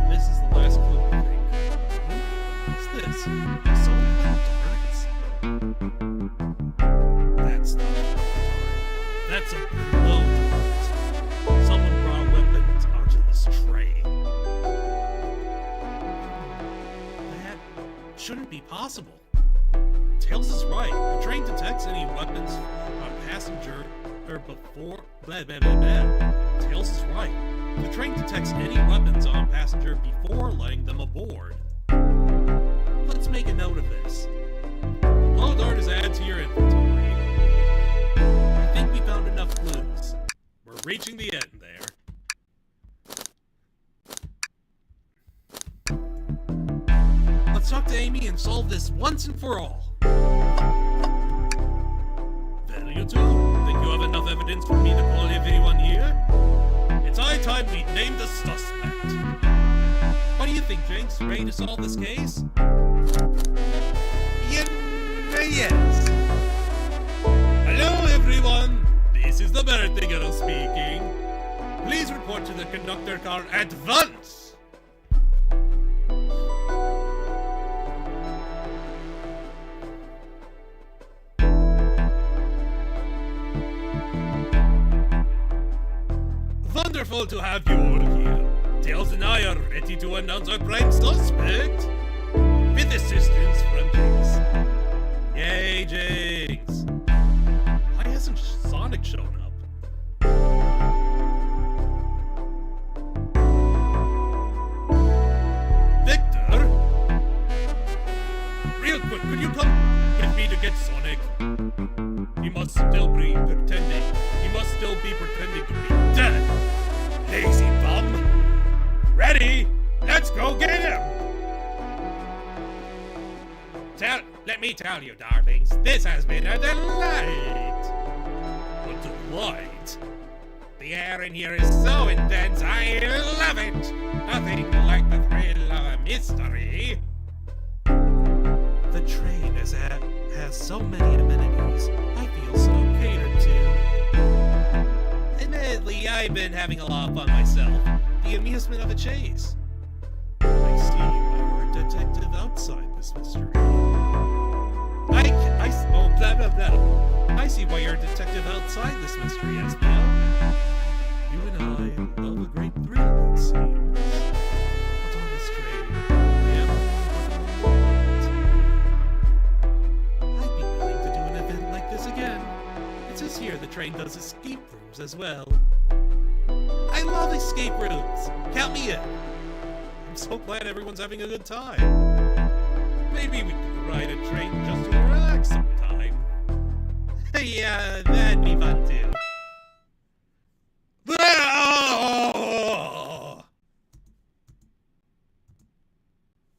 This is the last clue, I think. What's this? Someone That's not a retard. That's a blow dart. Someone brought weapons onto this train. That shouldn't be possible. Tails is right. The train detects any weapons on a passenger or before. Blah, blah, blah, blah. Tails is right. The train detects any weapons on a passenger before letting them aboard. Let's make a note of this. Blow dart is added to your inventory. I think we found enough clues. We're reaching the end there. Let's talk to Amy and solve this once and for all. Well, you two, think you have enough evidence for me to call everyone here? It's high time we name the suspect. What do you think, Jinx? Ready to solve this case? Yes. Hello, everyone. This is the birthday girl speaking. Please report to the conductor car at once. Wonderful to have you all here. Tails and I are ready to announce our prime suspect. With assistance from Jinx. Yay, Jinx! Why hasn't Sonic shown up? Victor? Real quick, could you come with me to get Sonic? He must still be pretending. He must still be pretending to be dead. Lazy bum! Ready? Let's go get him! Let me tell you, darlings, this has been a delight. A delight? The air in here is so intense, I love it. Nothing like the thrill of a mystery. The train has so many amenities. I feel so catered to. Admittedly, I've been having a lot of fun myself. The amusement of a chase. I see you're a detective outside this mystery. Oh, blah, blah, blah. I see why you're a detective outside this mystery, SBL. You and I love a great thrill, it seems. But on this train, I'd be willing to do an event like this again. It says here the train does escape rooms as well. I love escape rooms. Count me in. I'm so glad everyone's having a good time. Maybe we could ride a train just to relax sometime. Yeah, that'd be fun too.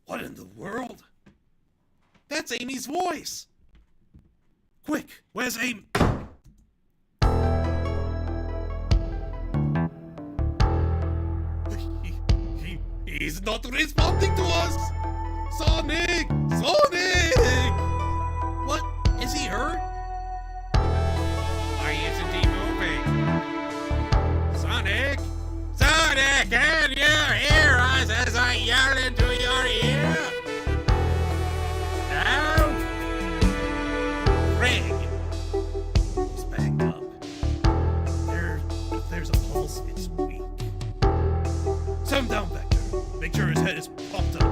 What in the world? That's Amy's voice! Quick, where's Amy? He's not responding to us! Sonic! Sonic! What? Is he hurt? Why isn't he moving? Sonic? Sonic, can you hear us as I yell into your ear? No? Craig. He's banged up. If there's a pulse, it's weak. Set him down, Vector. Make sure his head is pumped up.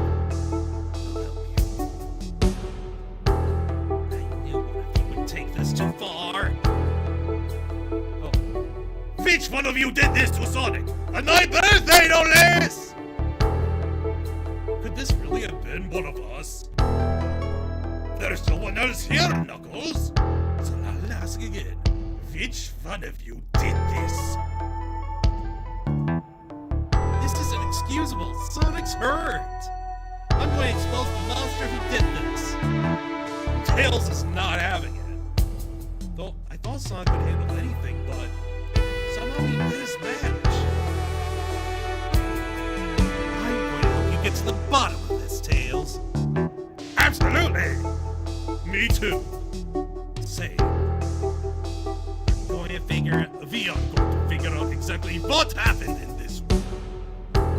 Take this too far. Oh. Which one of you did this to Sonic? On my birthday, no less! Could this really have been one of us? There's no one else here, Knuckles. So I'll ask again. Which one of you did this? This is inexcusable. Sonic's hurt. I'm going to expose the monster who did this. Tails is not having it. Though I thought Sonic could handle anything, but somehow he did his match. I'm going to help you get to the bottom of this, Tails. Absolutely! Me too. Same. We are going to figure out exactly what happened in this room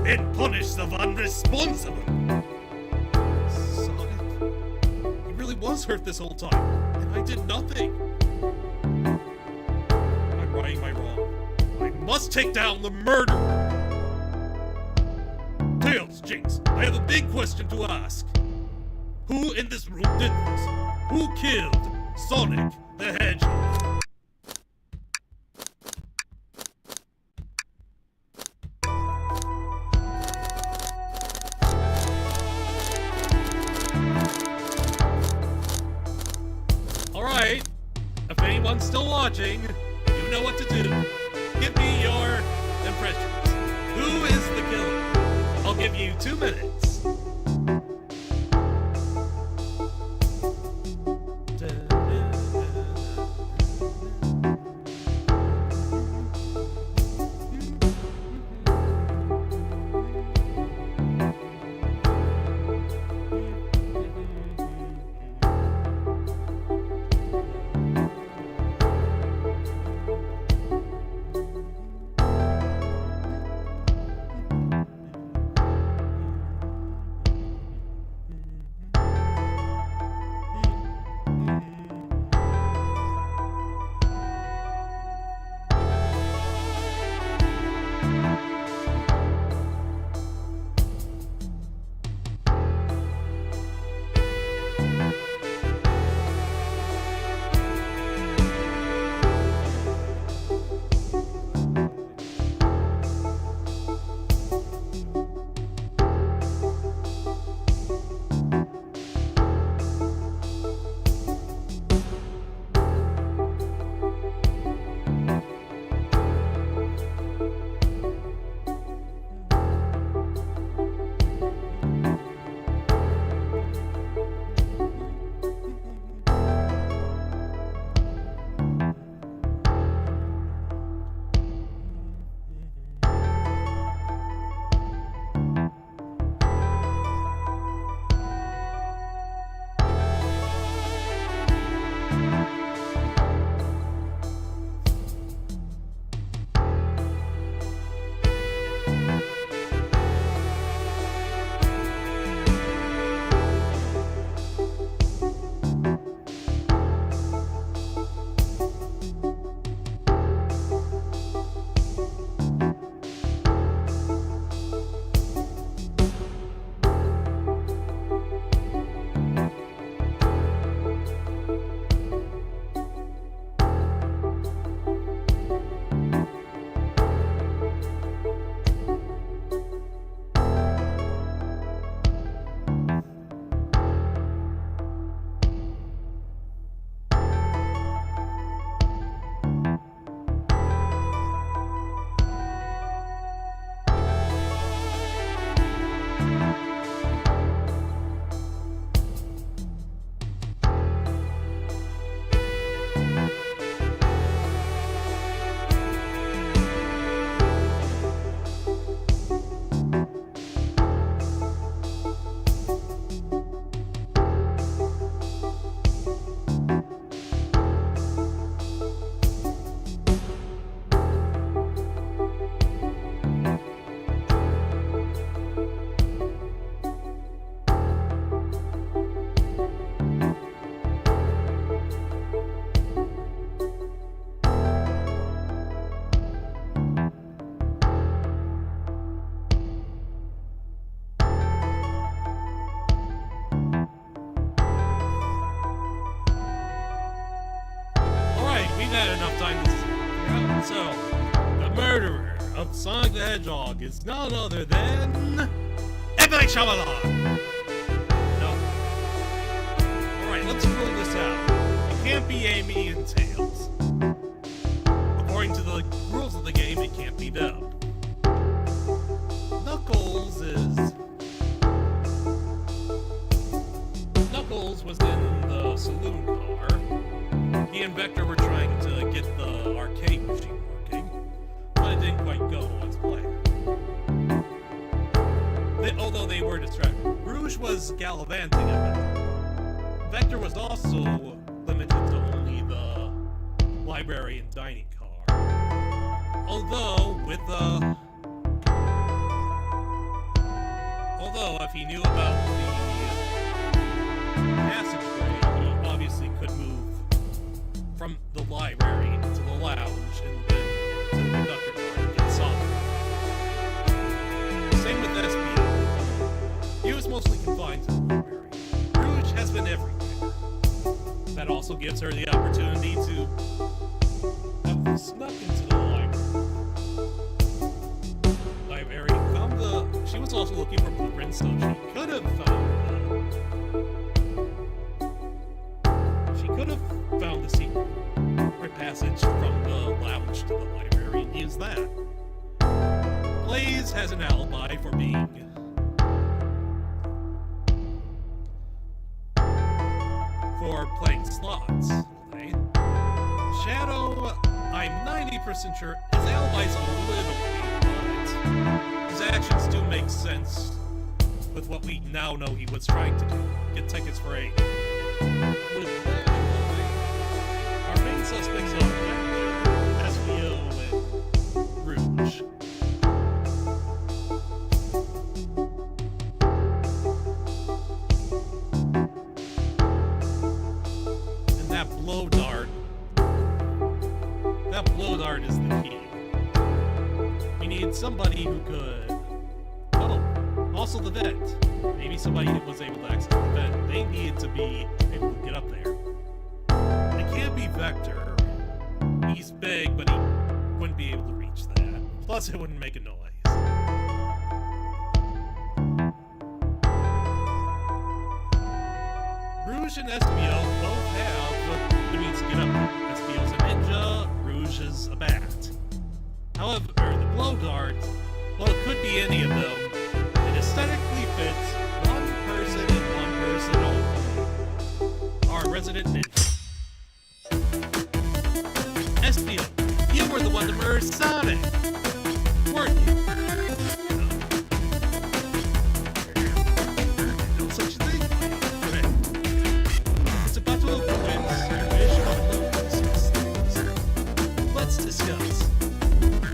and punish the unresponsible. Sonic? He really was hurt this whole time, and I did nothing. I'm righting my wrong. I must take down the murderer. Tails, Jinx, I have a big question to ask. Who in this room did this? Who killed Sonic the Hedgehog? Alright, if anyone's still watching, you know what to do. Give me your impressions. Who is the killer? I'll give you 2 minutes. we've had enough time to figure out. So, the murderer of Sonic the Hedgehog is none other than... M. Night Shyamalan! No. Alright, let's rule this out. It can't be Amy and Tails. According to the rules of the game, it can't be them. Knuckles was in the saloon car. He and Vector were trying to get the arcade machine working, but it didn't quite go as planned. Although they were distracted. Rouge was gallivanting a bit. Vector was also limited to only the library and dining car. Although if he knew about the passageway, he obviously could move from the library to the lounge and then to the conductor car to get Sonic. Same with SBO. He was mostly confined to the library. Rouge has been everywhere. That also gives her the opportunity to have snuck into the library, found she was also looking for blueprints, so she could have found the secret passage from the lounge to the library and used that. Blaze has an alibi for playing slots. Okay? Shadow, I'm 90% sure his alibi's a little weak, but his actions do make sense with what we now know he was trying to do. Get tickets for 8. With that in mind, our main suspects are SVO and Rouge. And that blow dart is the key. We need somebody who could... Oh, also the vent. Maybe somebody who was able to access the vent. They needed to be able to get up there. It can't be Vector. He's big, but he wouldn't be able to reach that. Plus, it wouldn't make a noise. Rouge and SBO both have what it means to get up there. SBO's a ninja, Rouge is a bat. However, the blow dart, well, it could be any of them. It aesthetically fits one person and one person only. Our resident ninja. SBO, you were the one to murder Sonic, weren't you? No such thing. Okay. It's about to influence your vision of things. Let's discuss.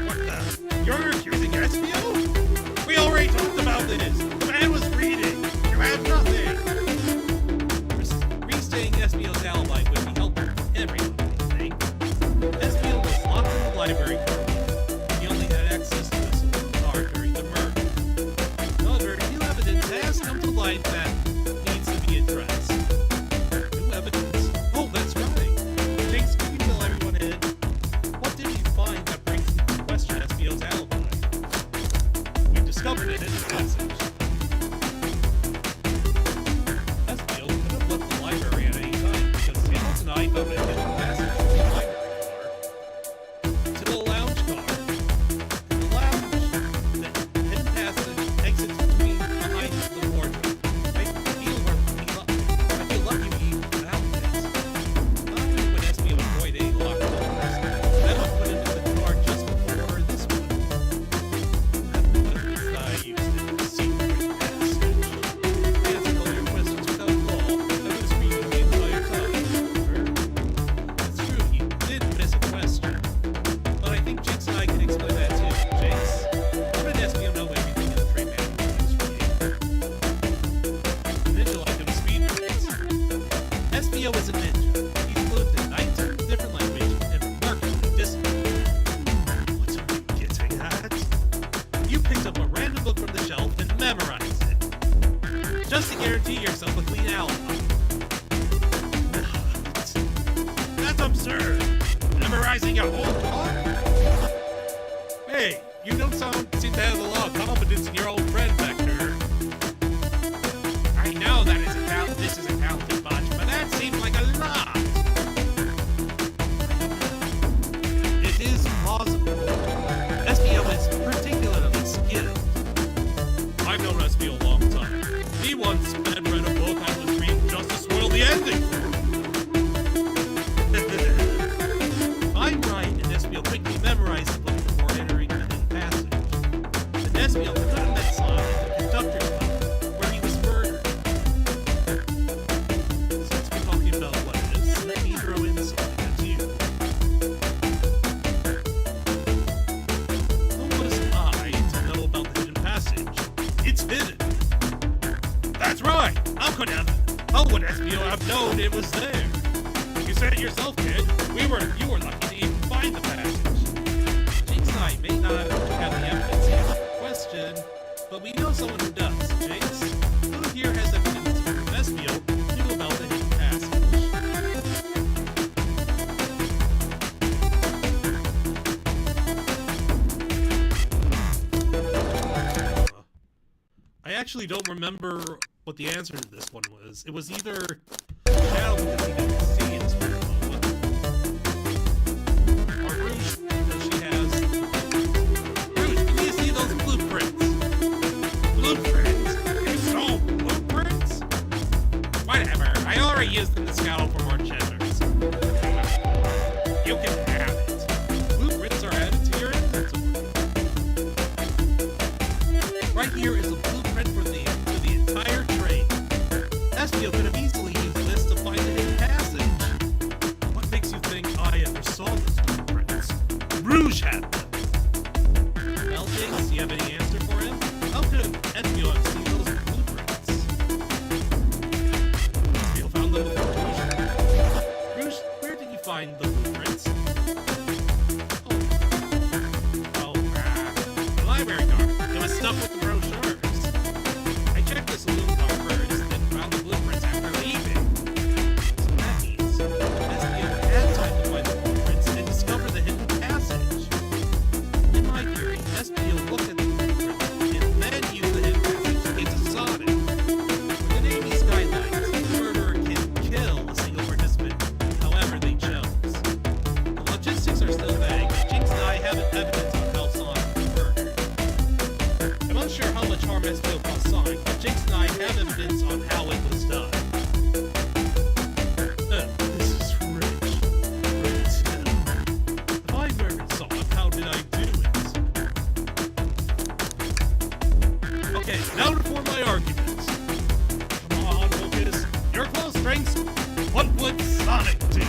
What the? You're accusing SBO? We already talked about this. The man was reading. You have nothing. Restating SBO's alibi would be helpful for everyone, I think. SBO was locked in the library. He only had access to the car during the murder. However, new evidence has come to light that needs to be addressed. New evidence? Oh, that's right. Jinx, can you fill everyone in? What did you find that brings into question SBO's alibi? We've discovered it in the passage. SBO could have left the library at any time because Tails and I found it in the passage from the library car to the lounge memorizing your whole car? Hey, you don't seem to have a lot of confidence in your old friend, Vector. I know that this isn't counted much, but that seems like a lot. It is plausible. SBO is particularly skilled. I've known SBO a long time. He once read a book on the stream just to spoil the ending for him. I'm right, and SBO quickly memorized the book before entering the hidden passage. And SBO could have met Sonic in the conductor's club, where he was murdered. Since we're talking about lettuce, let me throw in something at you. How was I to know about the hidden passage? It's hidden. That's right! How would SBO have known it was there? You said it yourself, kid. You were lucky to even find the passage. Jinx and I may not have the evidence to answer the question, but we know someone who does. Jinx, who here has evidence to prove SBO knew about the hidden passage? I actually don't remember what the answer to this one was. It was either Shadow because he didn't see his pheromone, or Rouge because she has... Rouge, can you see those blueprints? Blueprints? You stole blueprints? Whatever, I already used them to scout for more cheddars. You can have it. Blueprints are added to your inventory. Right here is a blueprint for the entire train. SBO could have easily used this to find the hidden passage. What makes you think I ever saw those blueprints? Rouge had them. Well, Jinx, do you have any answer for him? How could SBO have seen those blueprints? SBO found them before Rouge had them. Rouge, where did you find the blueprints? The library card. It was stuffed with the brochures. I checked the saloon car first, then found the blueprints after leaving. So that means SBO had time to find the blueprints and discover the hidden passage. In my theory, SBO looked at the blueprints and then used the hidden passage to get to Sonic. Within Amy's guidelines, the murderer can kill a single participant, however they chose. The logistics are still vague, but Jinx and I haven't evidence on how Sonic was murdered. I'm unsure how much harm SBO caused Sonic, but Jinx and I have evidence on how it was done. This is rich. Rich. If I murdered Sonic, how did I do it? Okay, now to form my arguments. Come on, Lucas. You're close, Jinx. What would Sonic do?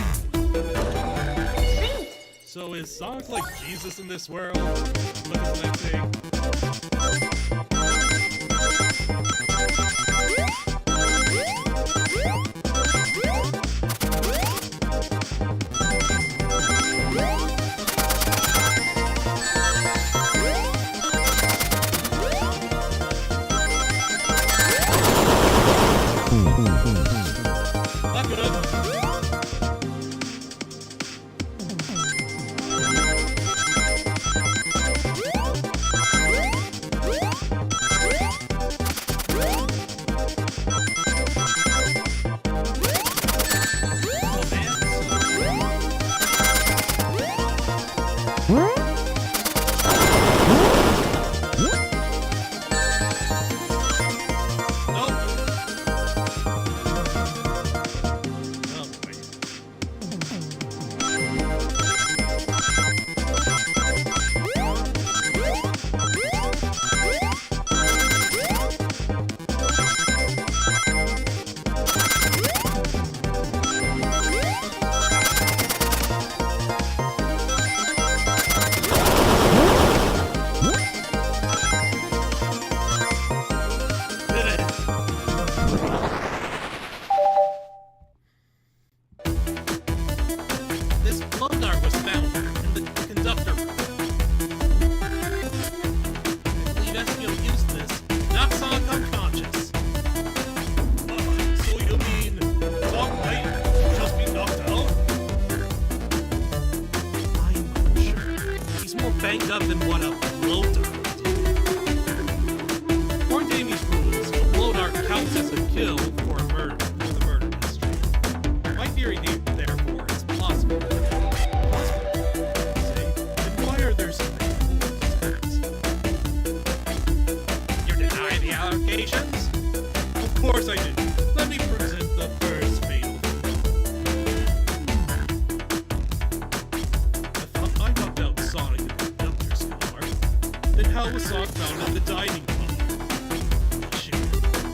So is Sonic like Jesus in this world? What is that thing? Not good. banged up and what a blow dart. According to Amy's rules, a blow dart counts as a kill for a murder, for the murder mystery. My theory, therefore, is plausible. Say, then why are there so many rules? You deny the allegations? Of course I do. Let me present the first fatal. I knocked out Sonic in the conductor's car. Then how was Sonic found in the dining car? Shit,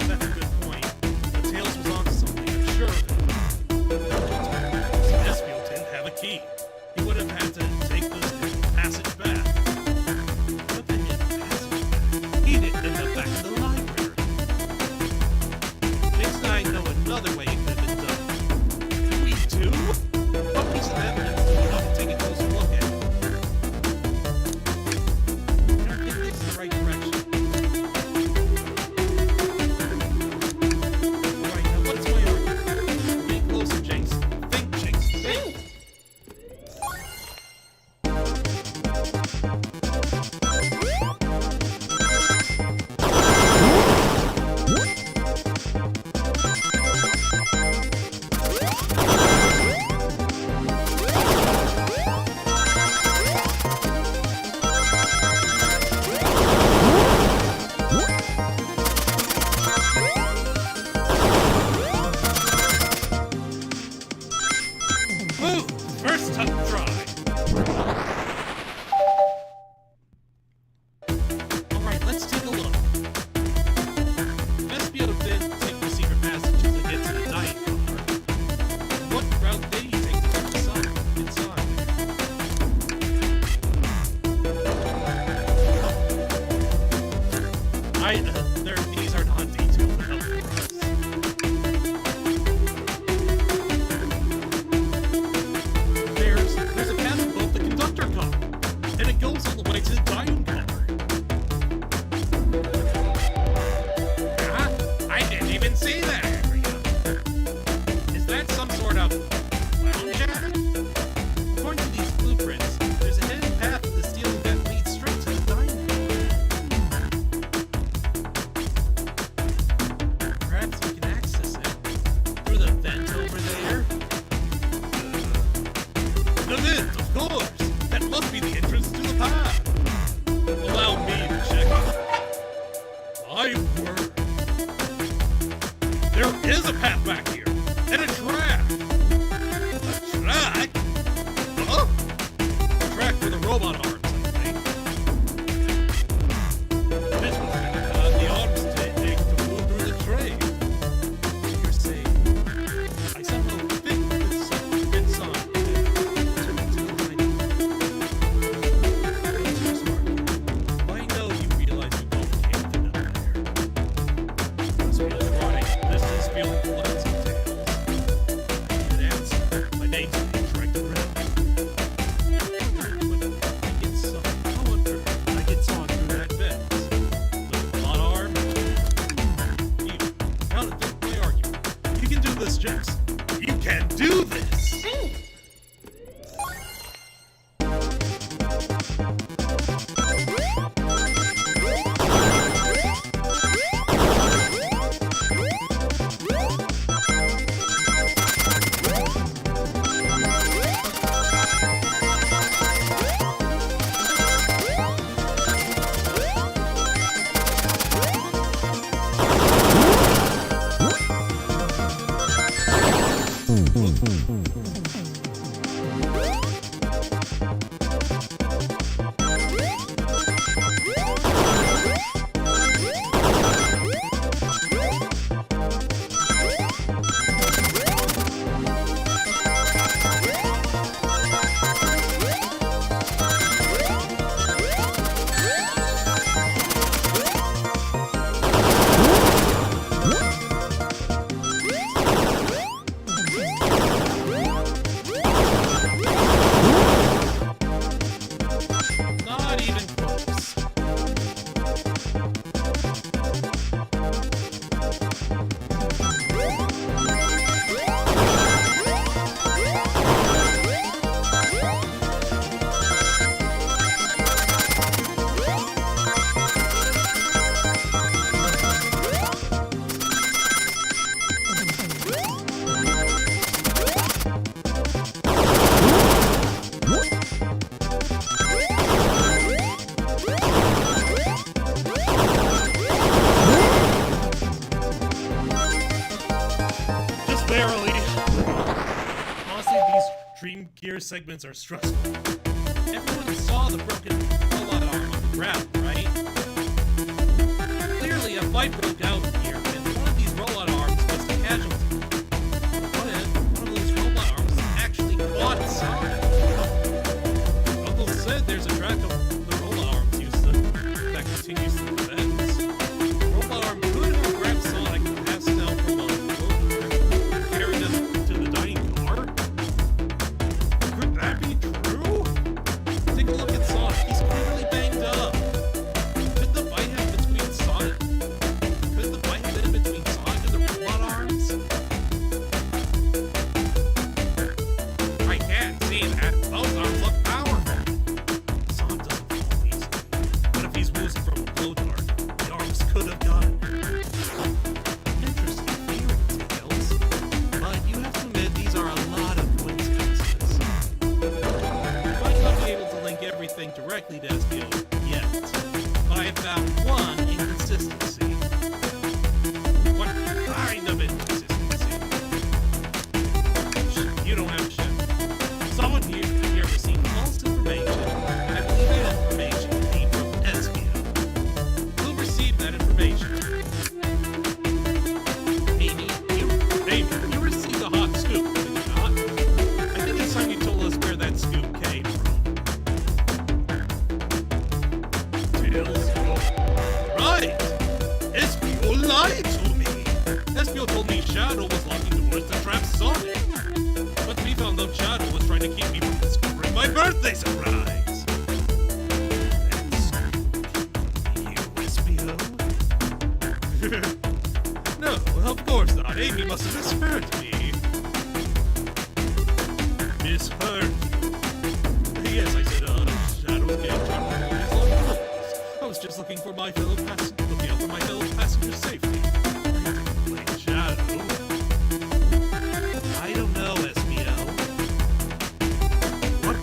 that's a good point. But Tails was onto something, I'm sure of it. This mule didn't have a key. He would have had to take this passage back. But the hidden passage back, he didn't end up back in the library. Jinx and I know another way it could have been done. We do? What piece of evidence do we need to take a closer look at? I don't think this is the right direction. Alright, now what's my argument? Get closer, Jinx. Think, Jinx. Think! Woo! First tough try. Alright, let's take a look. Best be able to take the secret passages and get to the dining car. What route did he take to get inside? These are not detailed enough for us. There's a path above the conductor car, and it goes all the way to the dining car. Huh? I didn't even see that area. Is that some sort of lounge cabin? According to these blueprints, there's a hidden path to the ceiling that leads straight to the dining car. Perhaps we can access it through the vent over there. The vent, of course! That must be the entrance to the path! Allow me to check it. My word! There is a path back here! And a track! A track? Huh? A track with a robot arms, I think. This was gonna cut the arms take to move through the train. You're saying I somehow fit with some bits on it. Too smart. I know you realize you both can't deny there. This feels right. This is feeling flimsy, Tails. Good answer. My name's Hedgehog. segments are stressful. Everyone saw the broken robot arm on the ground, right? Clearly, a fight broke out here, and one of these robot arms was the casualty. One of those robot arms actually caught Sonic. Uncle said there's a track of the robot arms used that continues to the bends. The robot arm could have grabbed Sonic and passed out from a boulder and carried him to the dining car. Could that be true? Take a look at Sonic. He's clearly banged up. Could the fight have been between Sonic? Could the fight have been between Sonic and the robot arms? I can't see that. Those arms look powerful. Sonic doesn't fall easily. What if he's losing from a blow dart? The arms could have gotten hurt. Interesting theory, Tails. But you have to admit these are a lot of coincidences. You might not be able to link everything directly to SBO yet, but I have found one inconsistency. What kind of inconsistency? You don't have a ship. Someone here received false information, and I believe that information came from SBO. Who received that information? Amy, you received a hot scoop, did you not? I think it's time you told us where that scoop came from. Tails. Right! SBO lied to me! SBO told me Shadow was locking doors to trap Sonic. But we found out Shadow was trying to keep me from discovering my birthday surprise! You, SBO? No, of course not. Amy must have misheard me. Misheard? Yes, I said, Shadow's getting trapped in his own clothes. I was just looking for my fellow passenger, looking out for my fellow passenger's safety. Like Shadow? I don't know, SBO. What?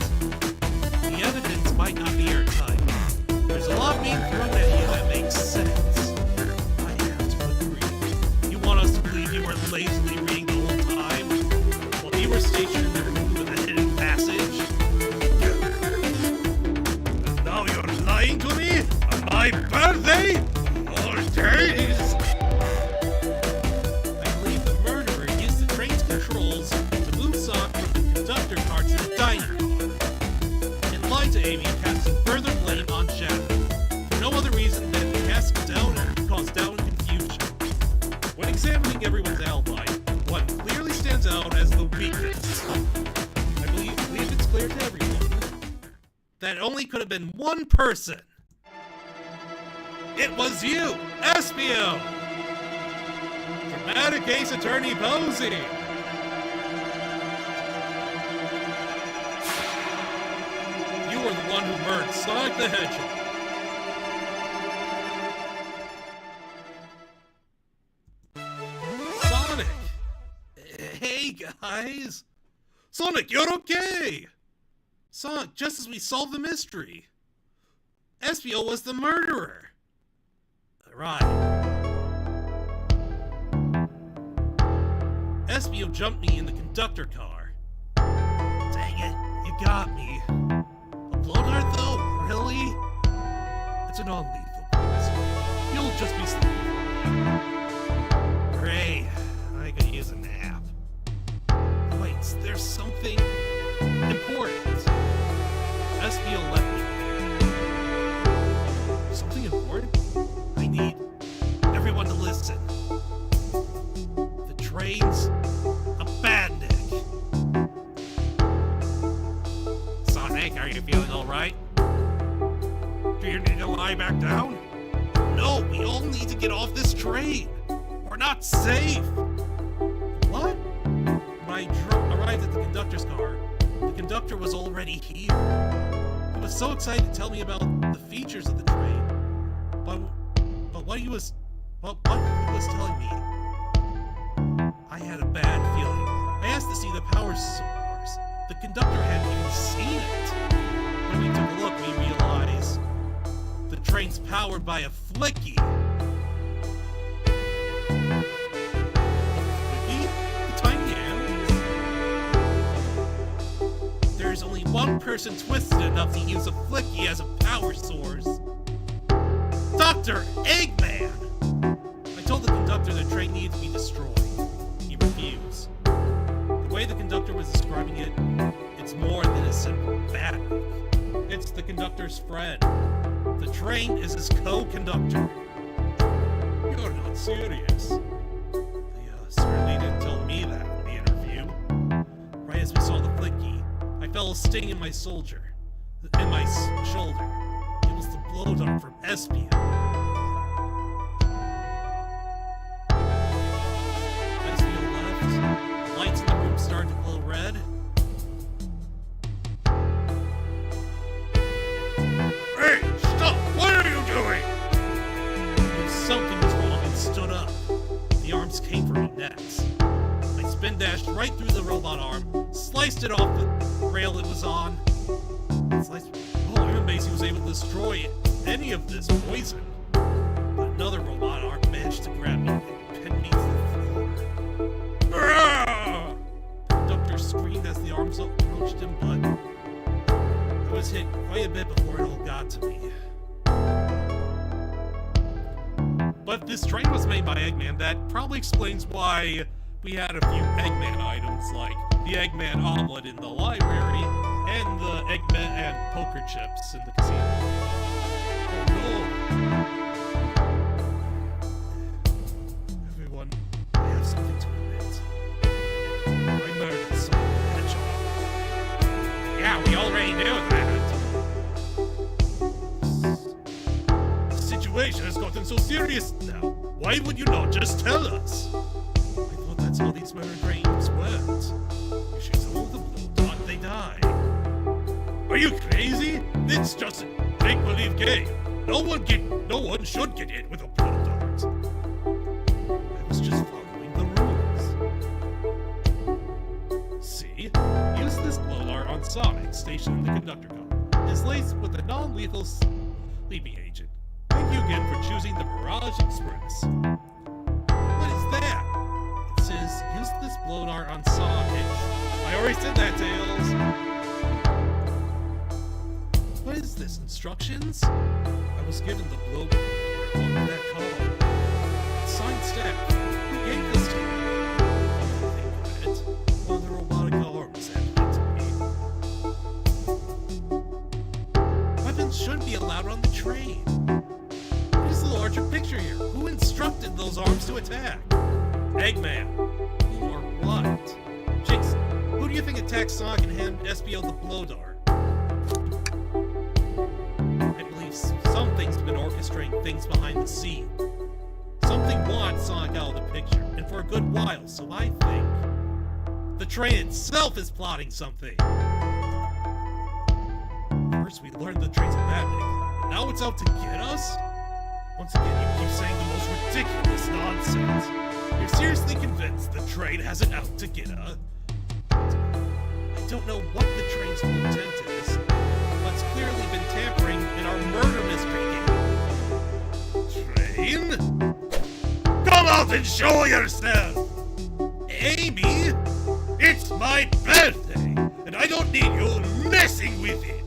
The evidence might not be airtight. There's a lot being thrown at you that makes sense. I have to agree. You want us to believe you were lazily reading the whole time? While you were stationed in the room with a hidden passage? And now you're lying to me? On my birthday? All days? I believe the murderer used the train's controls to move Sonic from the conductor car to the dining car, and lied to Amy, casting further blame on Shadow, for no other reason than to cast doubt and cause doubt and confusion. When examining everyone's alibi, one clearly stands out as the weakest. I believe it's clear to everyone that it only could have been one person. It was you, SBO! Dramatic Ace Attorney Posey! You were the one who murdered Sonic the Hedgehog. Sonic! Hey, guys! Sonic, you're okay! Sonic, just as we solved the mystery. SBO was the murderer. Right. SBO jumped me in the conductor car. Dang it, you got me. A blow dart though? Really? It's a non-lethal poison. You'll just be sleeping. Great. I could use a nap. Wait, there's something important. SBO left me. Something important? I need everyone to listen. The train's abandoned. Sonic, are you feeling alright? Do you need to lie back down? No, we all need to get off this train. We're not safe. What? When I arrived at the conductor's car, the conductor was already here. He was so excited to tell me about the features of the train. But what he was telling me, I had a bad feeling. I asked to see the power source. The conductor hadn't even seen it. When we took a look, we realized the train's powered by a flicky. Flicky? The tiny hands? There's some person twisted enough to use a flicky as a power source. Dr. Eggman! I told the conductor the train needed to be destroyed. He refused. The way the conductor was describing it, it's more than a simple bad. It's the conductor's friend. The train is his co-conductor. You're not serious. They certainly didn't tell me that in the interview. Right as we saw the flicky, I felt a sting in my shoulder. It was the blow dart from Espion. As we left, the lights in the room started to glow red. Hey, stop! What are you doing? I knew something was wrong and stood up. The arms came for me next. I spin dashed right through the robot arm, sliced it off the rail it was on. I'm amazed he was able to destroy any of this poison. But another robot arm managed to grab me and pin me to the floor. Ah! The conductor screamed as the arms approached him, but I was hit quite a bit before it all got to me. But this train was made by Eggman. That probably explains why we had a few Eggman items, like the Eggman omelet in the library, and the Eggman and poker chips in the casino. Oh no! Everyone, I have something to admit. I murdered someone, Hedgehog. Yeah, we already knew that. The situation has gotten so serious now. Why would you not just tell us? I thought that's how these murder trains went. If she told them though, they die. Are you crazy? It's just a make-believe game. No one should get hit with a blow dart. I was just following the rules. See? Use this blow dart on Sonic, stationed in the conductor car. It's laced with a non-lethal sleeping agent. Thank you again for choosing the Mirage Express. What is that? It says, use this blow dart on Sonic. I already said that, Tails. What is this? Instructions? I was given the blow dart along with that call. It's signed staff. Who gave this to me? Think of it. One of the robotic arms handed it to me. Weapons shouldn't be allowed on the train. What is the larger picture here? Who instructed those arms to attack? Eggman. Who or what? Jinx, who do you think attacked Sonic and handed SBO the blow dart? Something's been orchestrating things behind the scene. Something wants Sonic out of the picture, and for a good while, so I think the train itself is plotting something. First we learned the train's a bad thing, and now it's out to get us? Once again, you keep saying the most ridiculous nonsense. You're seriously convinced the train has it out to get us? I don't know what the train's full intent is, but it's clearly been tampering in our murder mystery game. Train? Come out and show yourself! Amy, it's my birthday, and I don't need you messing with it.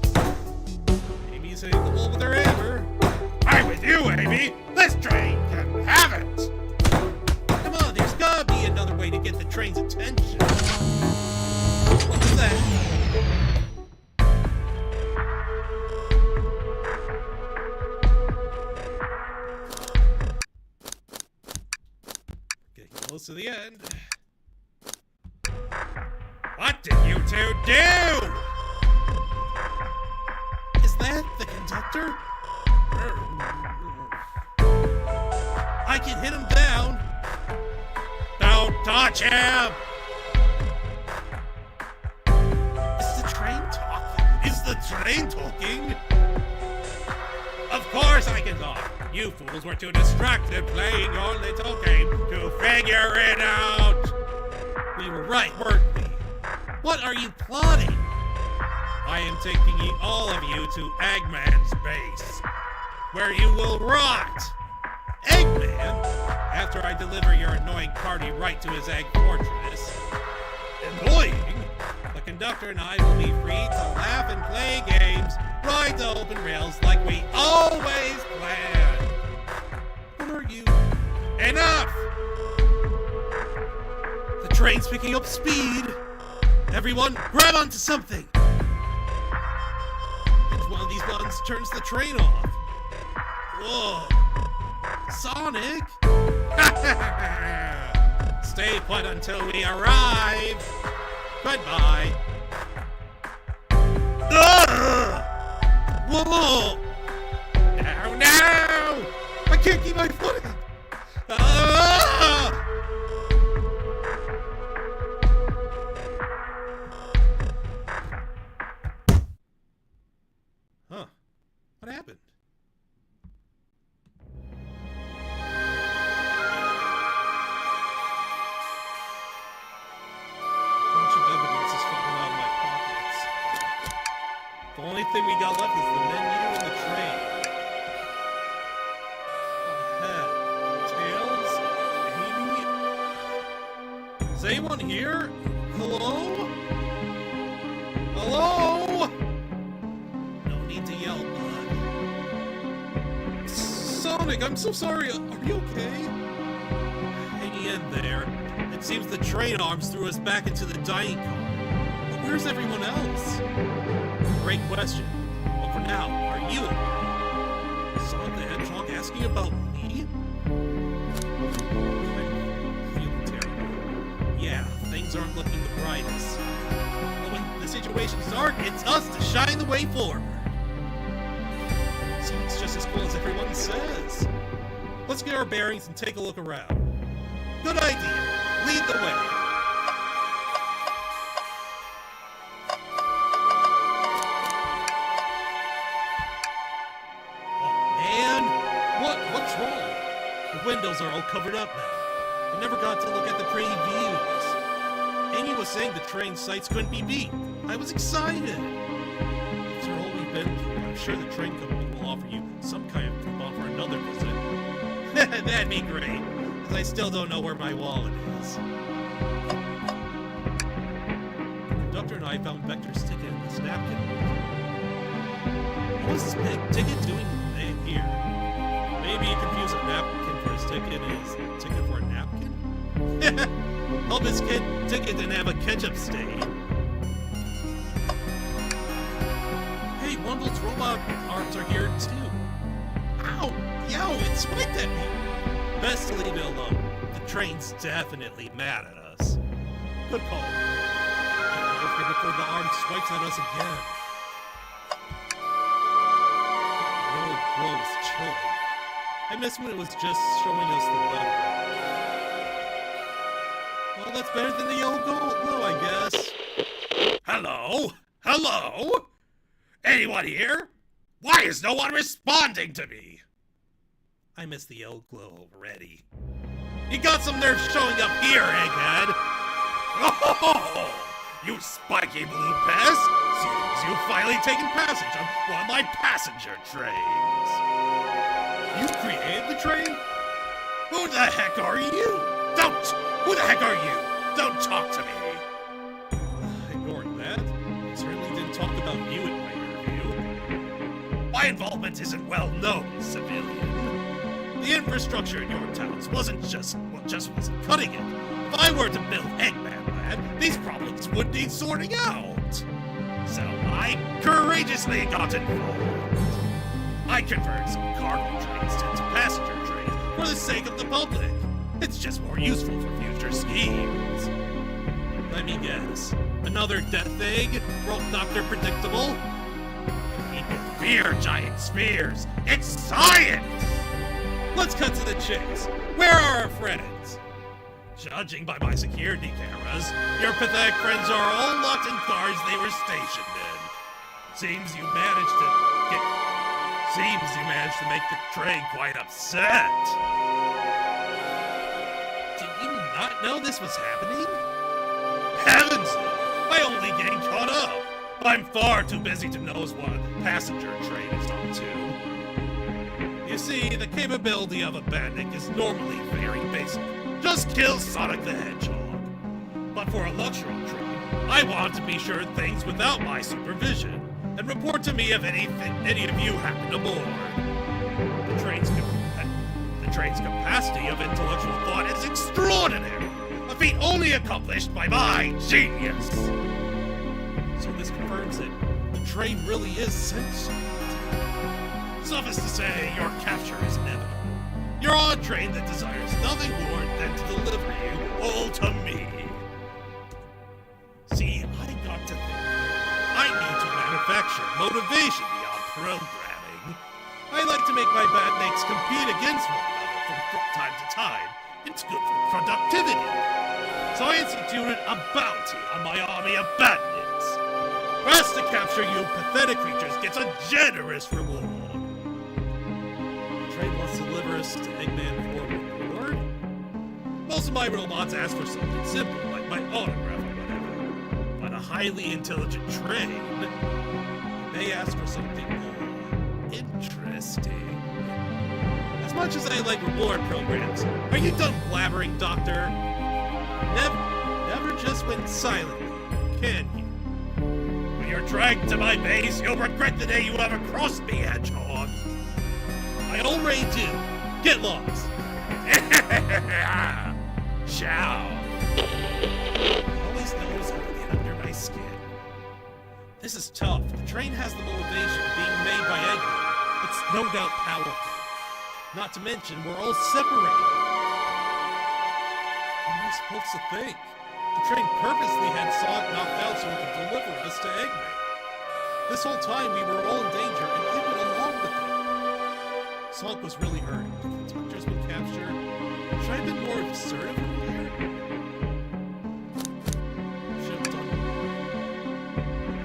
Amy's hitting the wall with her hammer. I'm with you, Amy. This train can have it. Come on, there's gotta be another way to get the train's attention. What was that? Close to the end. What did you two do? Is that the conductor? I can hit him down. Don't touch him! Is the train talking? Is the train talking? Of course I can talk. You fools were too distracted playing your little game to figure it out. We were right, weren't we? What are you plotting? I am taking all of you to Eggman's base, where you will rot. Eggman, after I deliver your annoying party right to his egg fortress. Annoying? The conductor and I will be free to laugh and play games, ride the open rails like we always planned. What are you? Enough! The train's picking up speed. Everyone, grab onto something. Which one of these buttons turns the train off? Whoa. Sonic? Stay put until we arrive. Goodbye. Whoa! No! I can't keep my footing. Huh. What happened? The only thing we got left is the menu and the train. Head, tails, Amy. Is anyone here? Hello? Hello? No need to yell, bud. Sonic, I'm so sorry. Are you okay? Hang in there. It seems the train arms threw us back into the dining car. But where's everyone else? Great question. But for now, are you okay? Sonic the Hedgehog asking about me? I'm feeling terrible. Yeah, things aren't looking the brightest. But when the situation's dark, it's us to shine the way forward. So it's just as cool as everyone says. Let's get our bearings and take a look around. Good idea. Lead the way. Windows are all covered up now. I never got to look at the pretty views. Amy was saying the train sights couldn't be beat. I was excited. After all we've been through, I'm sure the train company will offer you some kind of coupon for another visit. That'd be great, because I still don't know where my wallet is. The conductor and I found Vector's ticket in this napkin. What's this big ticket doing here? Maybe you confuse a napkin for his ticket is a ticket for a napkin? Hope this ticket didn't have a ketchup stain. Hey, one of those robot arms are here too. Ow! Yo, it swiped at me! Best to leave it alone. The train's definitely mad at us. Good call. Okay, before the arm swipes at us again. The yellow glow is chilling. I missed when it was just showing us the weather. Well, that's better than the yellow glow, I guess. Hello? Hello? Anyone here? Why is no one responding to me? I missed the yellow glow already. You got some nerve showing up here, egghead! Oh! You spiky blue pest! Seems you've finally taken passage on one of my passenger trains. You created the train? Who the heck are you? Don't! Who the heck are you? Don't talk to me! Ignoring that, I certainly didn't talk about you in my interview. My involvement isn't well known, civilian. The infrastructure in your towns wasn't just wasn't cutting it. If I were to build Eggman Land, these problems would need sorting out. So I courageously got involved. I converted some cargo trains into passenger trains for the sake of the public. It's just more useful for future schemes. Let me guess. Another death egg? Rope Doctor Predictable? People fear giant spheres. It's science! Let's cut to the chase. Where are our friends? Judging by my security cameras, your pathetic friends are all locked in cars they were stationed in. Seems you managed to make the train quite upset. Did you not know this was happening? Heavens! I only getting caught up. I'm far too busy to notice what a passenger train is up to. You see, the capability of a bandit is normally very basic. Just kill Sonic the Hedgehog. But for a luxury train, I want to be sure of things without my supervision, and report to me if any of you happen aboard. The train's capacity of intellectual thought is extraordinary, a feat only accomplished by my genius. So this confirms that the train really is sentient. Suffice to say, your capture is inevitable. You're on a train that desires nothing more than to deliver you all to me. See, I got to think. I need to manufacture motivation beyond programming. I like to make my bandmates compete against one another from time to time. It's good for productivity. So I instituted a bounty on my army of bandits. First to capture you pathetic creatures gets a generous reward. The train wants to deliver us to Eggman for reward? Most of my robots ask for something simple, like my autograph or whatever. But a highly intelligent train may ask for something more interesting. As much as I like reward programs, are you done blabbering, Doctor? Never just went silently, can you? When you're dragged to my base, you'll regret the day you ever crossed me, Hedgehog. I already do. Get lost. Ciao. Always knows how to get under my skin. This is tough. The train has the motivation being made by Eggman. It's no doubt powerful. Not to mention, we're all separated. What am I supposed to think? The train purposely had Sonic knocked out so it could deliver us to Eggman. This whole time we were all in danger, and I went along with it. Sonic was really hurt. The conductor's been captured. Should I have been more assertive earlier? Should have done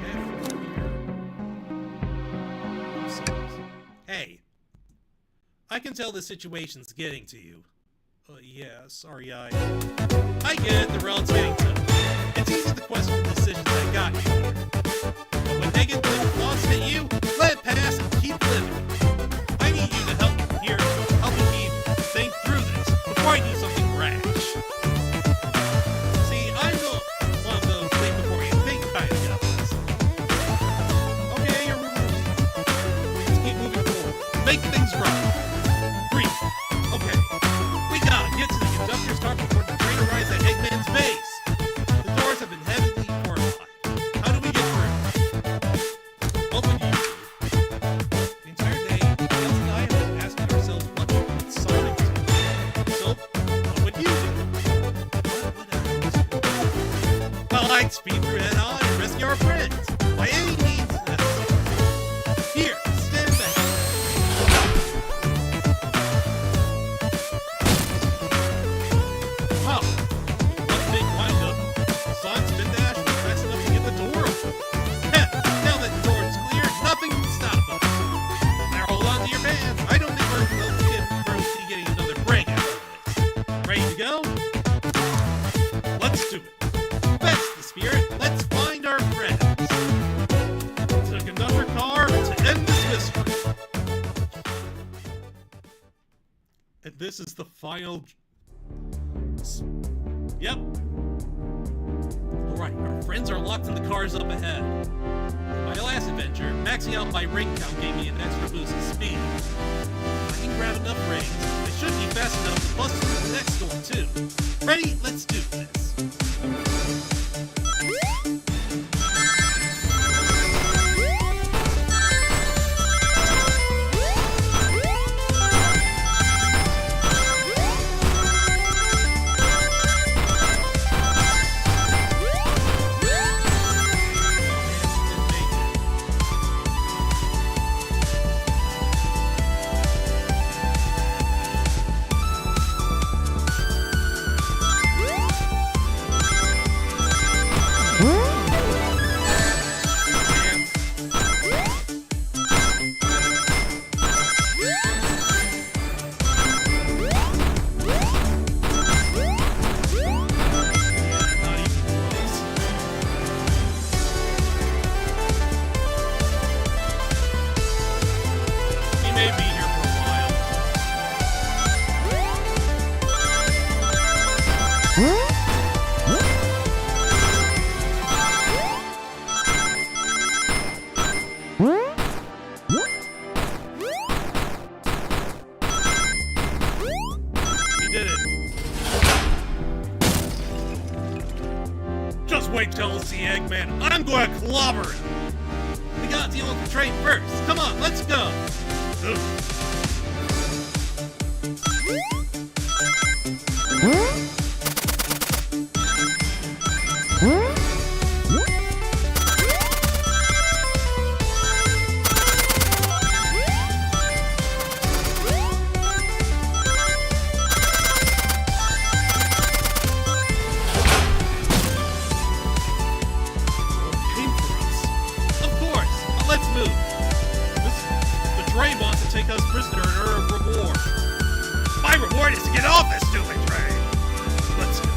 half earlier. Hey. I can tell the situation's getting to you. Yeah, sorry, I get it, the road's getting tough. It's easy to question the decisions I got you here. But when negative thoughts hit you, let it pass and keep living. I need you to helping me think through this before I do something rash. See, I'm one of those think before you think kind of guys. Okay, you're moving. Let's keep moving forward. Make things right. Okay, we gotta get to the conductor's car before the train arrives at Eggman's base. The doors have been heavily fortified. How do we get through? What would you do? The entire day, Nils and I have been asking ourselves what would Sonic do. So, what would you do? What would I do? Well, I'd speed through head on and rescue our friends. By any means necessary. Here, stand back. This is the final... Yep. Alright, our friends are locked in the cars up ahead. In my last adventure, maxing out my ring count gave me an extra boost in speed. If I can grab enough rings, I should be fast enough to bust through the next door too. Ready? Let's do this. wait till I see Eggman. I'm going to clobber him. We gotta deal with the train first. Come on, let's go. Take us prisoner and earn a reward. My reward is to get off this stupid train. Let's go.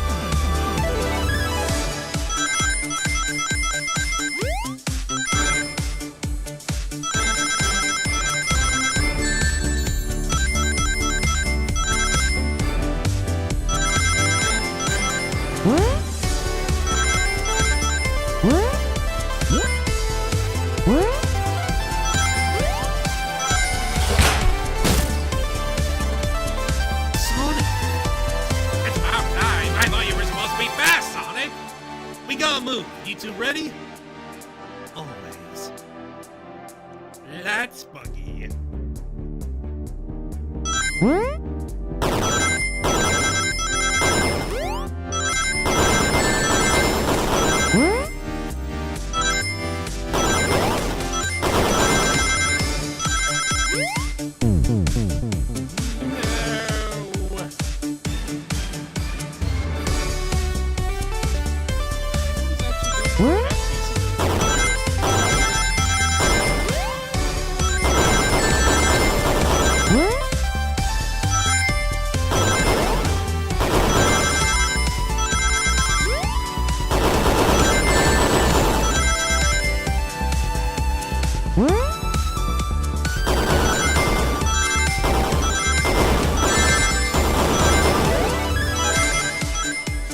We gotta move. You two ready? Always. Let's buggy.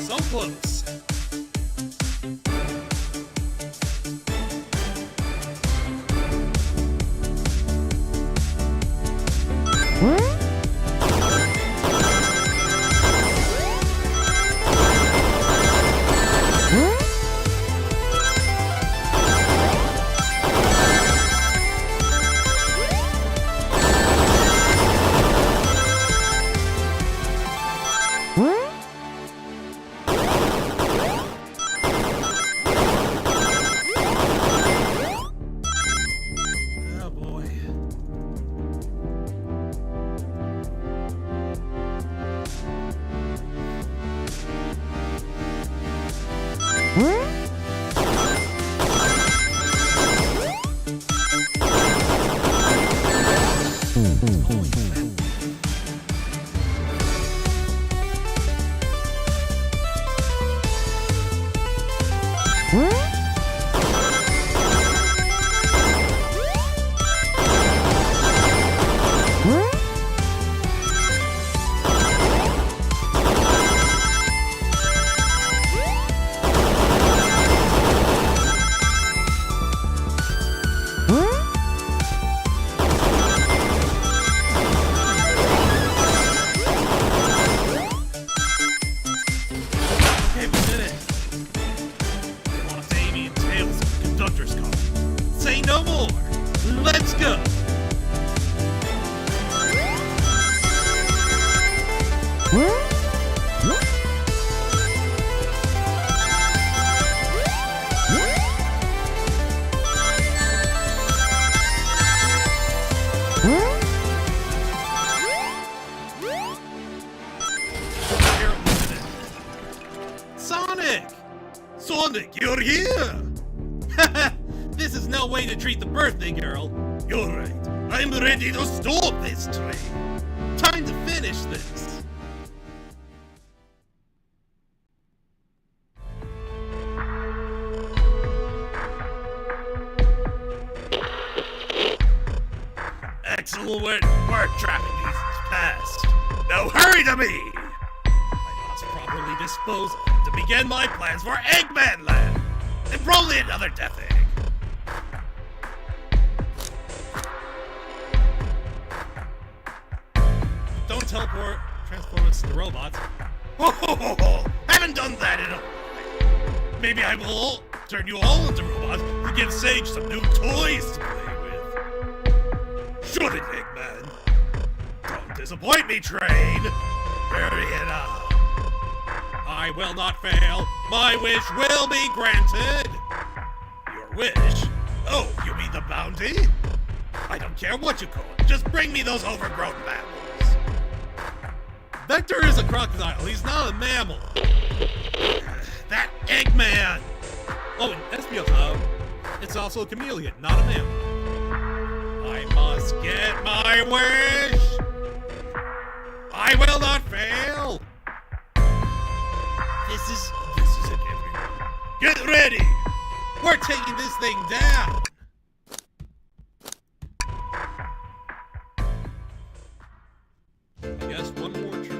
So close. Say no more. Let's go. Sonic, you're here! This is no way to treat the birthday girl. You're right. I'm ready to stop this train. Time to finish this. Excellent work trapping these past. Now hurry to me! I must properly dispose of them to begin my plans for Eggman Land, and probably another Death Egg. Don't transport us to the robots. Haven't done that in a while. maybe I will turn you all into robots to give Sage some new toys to play with. Shoot it, Eggman. Don't disappoint me, Train. Hurry it up. I will not fail. My wish will be granted. Your wish? Oh, you mean the bounty? I don't care what you call it. Just bring me those overgrown mammals. Vector is a crocodile. He's not a mammal. That Eggman! Oh, and EvilAntho. It's also a chameleon, not a mammal. I must get my wish! I will not fail. This is it, everyone. Get ready! We're taking this thing down. I guess one more trip.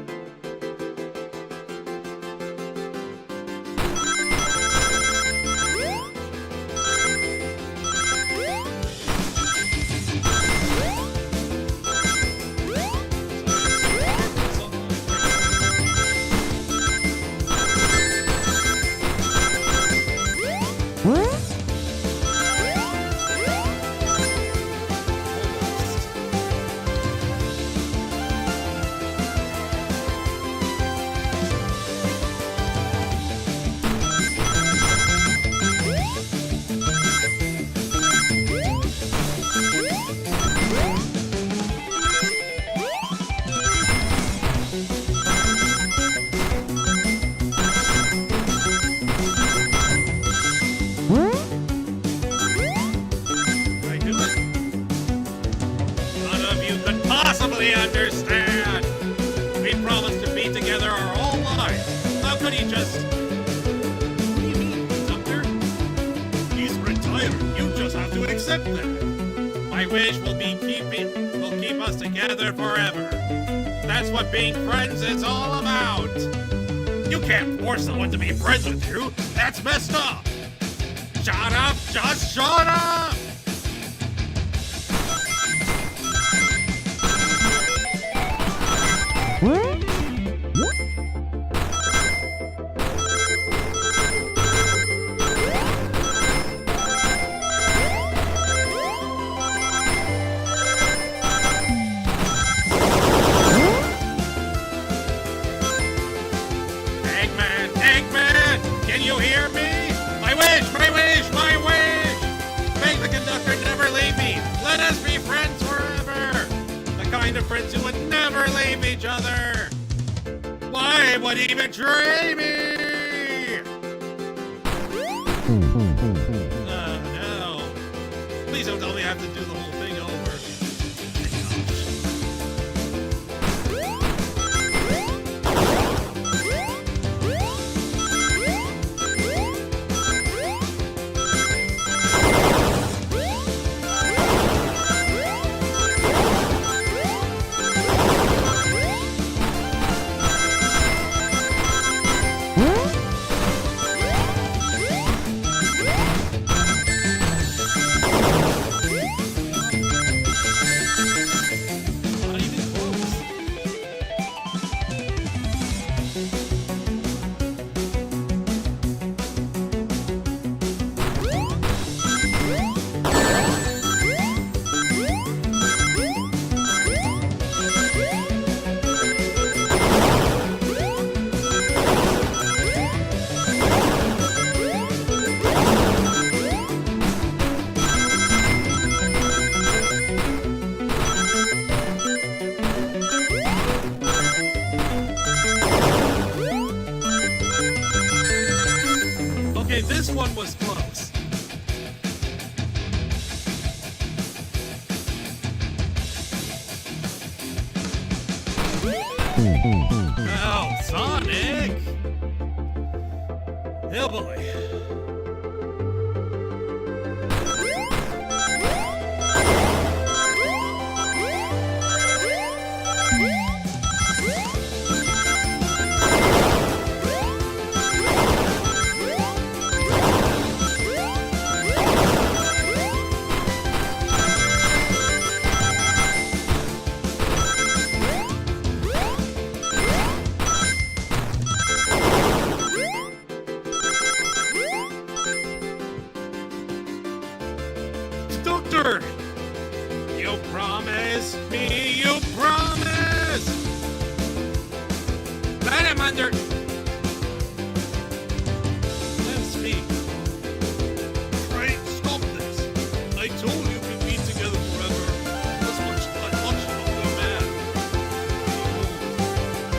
Understand? We promised to be together our whole lives. How could he just... What do you mean, Hunker? He's retired. You just have to accept that. My wish will keep us together forever. That's what being friends is all about. You can't force someone to be friends with you. That's messed up. Shut up! Just shut up! Eggman, can you hear me? My wish! My wish! My wish! Make the conductor never leave me! Let us be friends forever! The kind of friends who would never leave each other! Why would he betray me? No. Please don't tell me I have to do the whole thing over. Okay, this one was close. Oh, Sonic! Oh boy. You promise me, you promise! Let him under... Let him speak. Right, stop this. I told you we'd be together forever. This much I watched you go mad.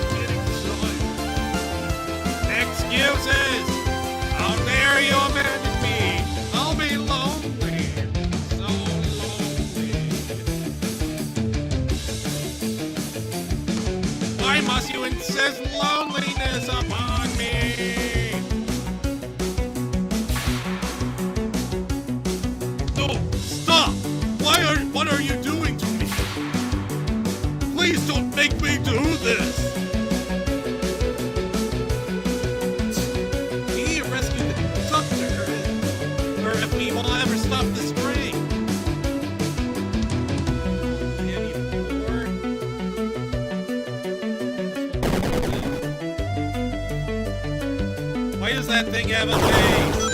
Getting tired. Excuses! How dare you abandon me? I'll be lonely. So lonely. Why must you insist loneliness upon me? No, stop! What are you doing to me? Please don't make me do this! He rescued the doctor, or if we will ever stop this train. And even more. Why does that thing have a face?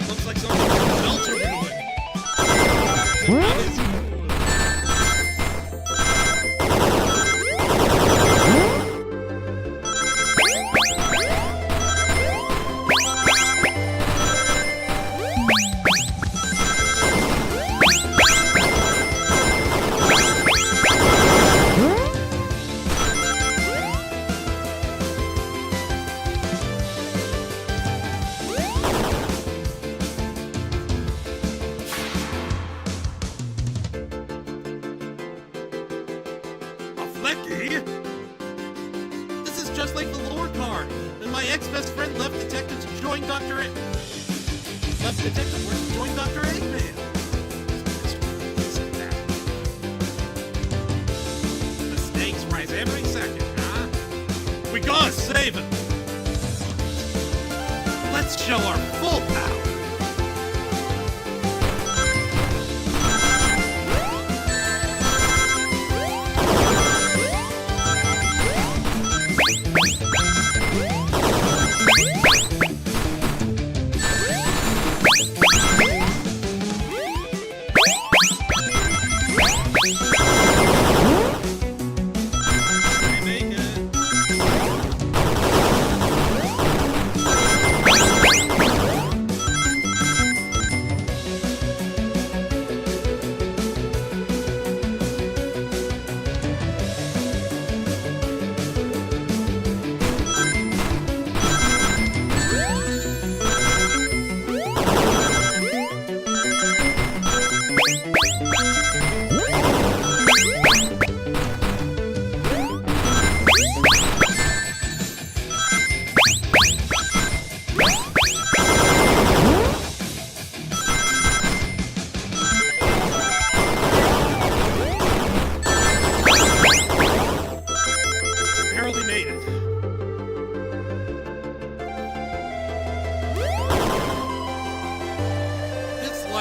It looks like something else are doing. Flecky? This is just like the lore card. And my ex-best friend left detective to join Dr. Left detective work to join Dr. Eggman. The stakes rise every second, huh? We gotta save him! Let's show our full power.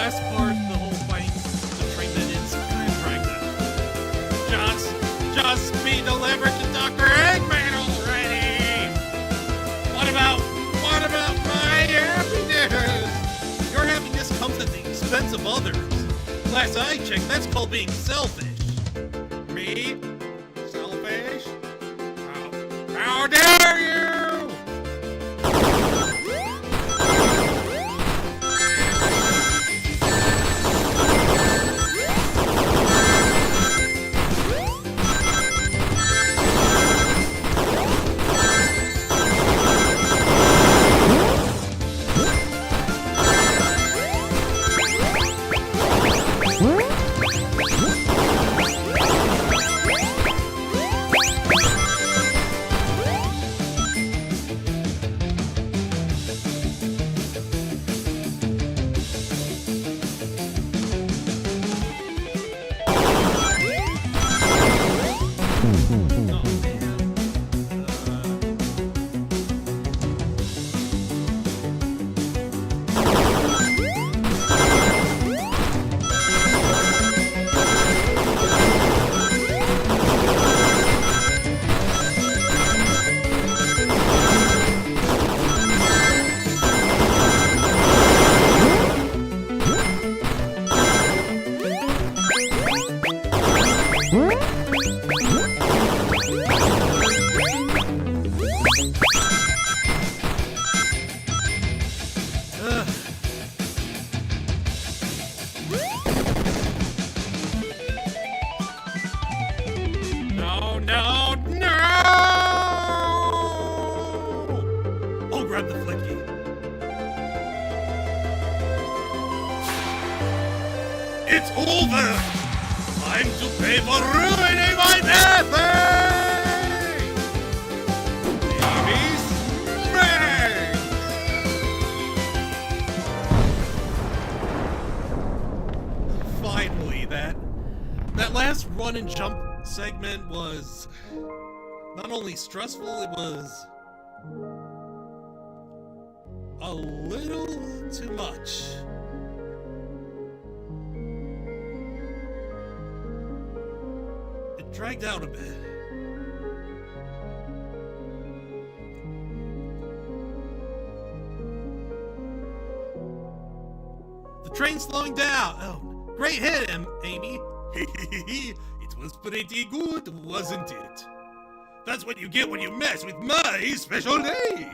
last part, the whole fight, the train that is kind of dragged out. Just be delivered to Dr. Eggman already! What about my happiness? Your happiness comes at the expense of others. Last I checked, that's called being selfish. Me? Selfish? How dare you! grab the flicky. It's over! Time to pay for ruining my birthday! Babies, bang! Finally, that last run and jump segment was not only stressful, it was a little too much. It dragged out a bit. The train's slowing down. Oh, great hit, Amy. It was pretty good, wasn't it? That's what you get when you mess with my special day!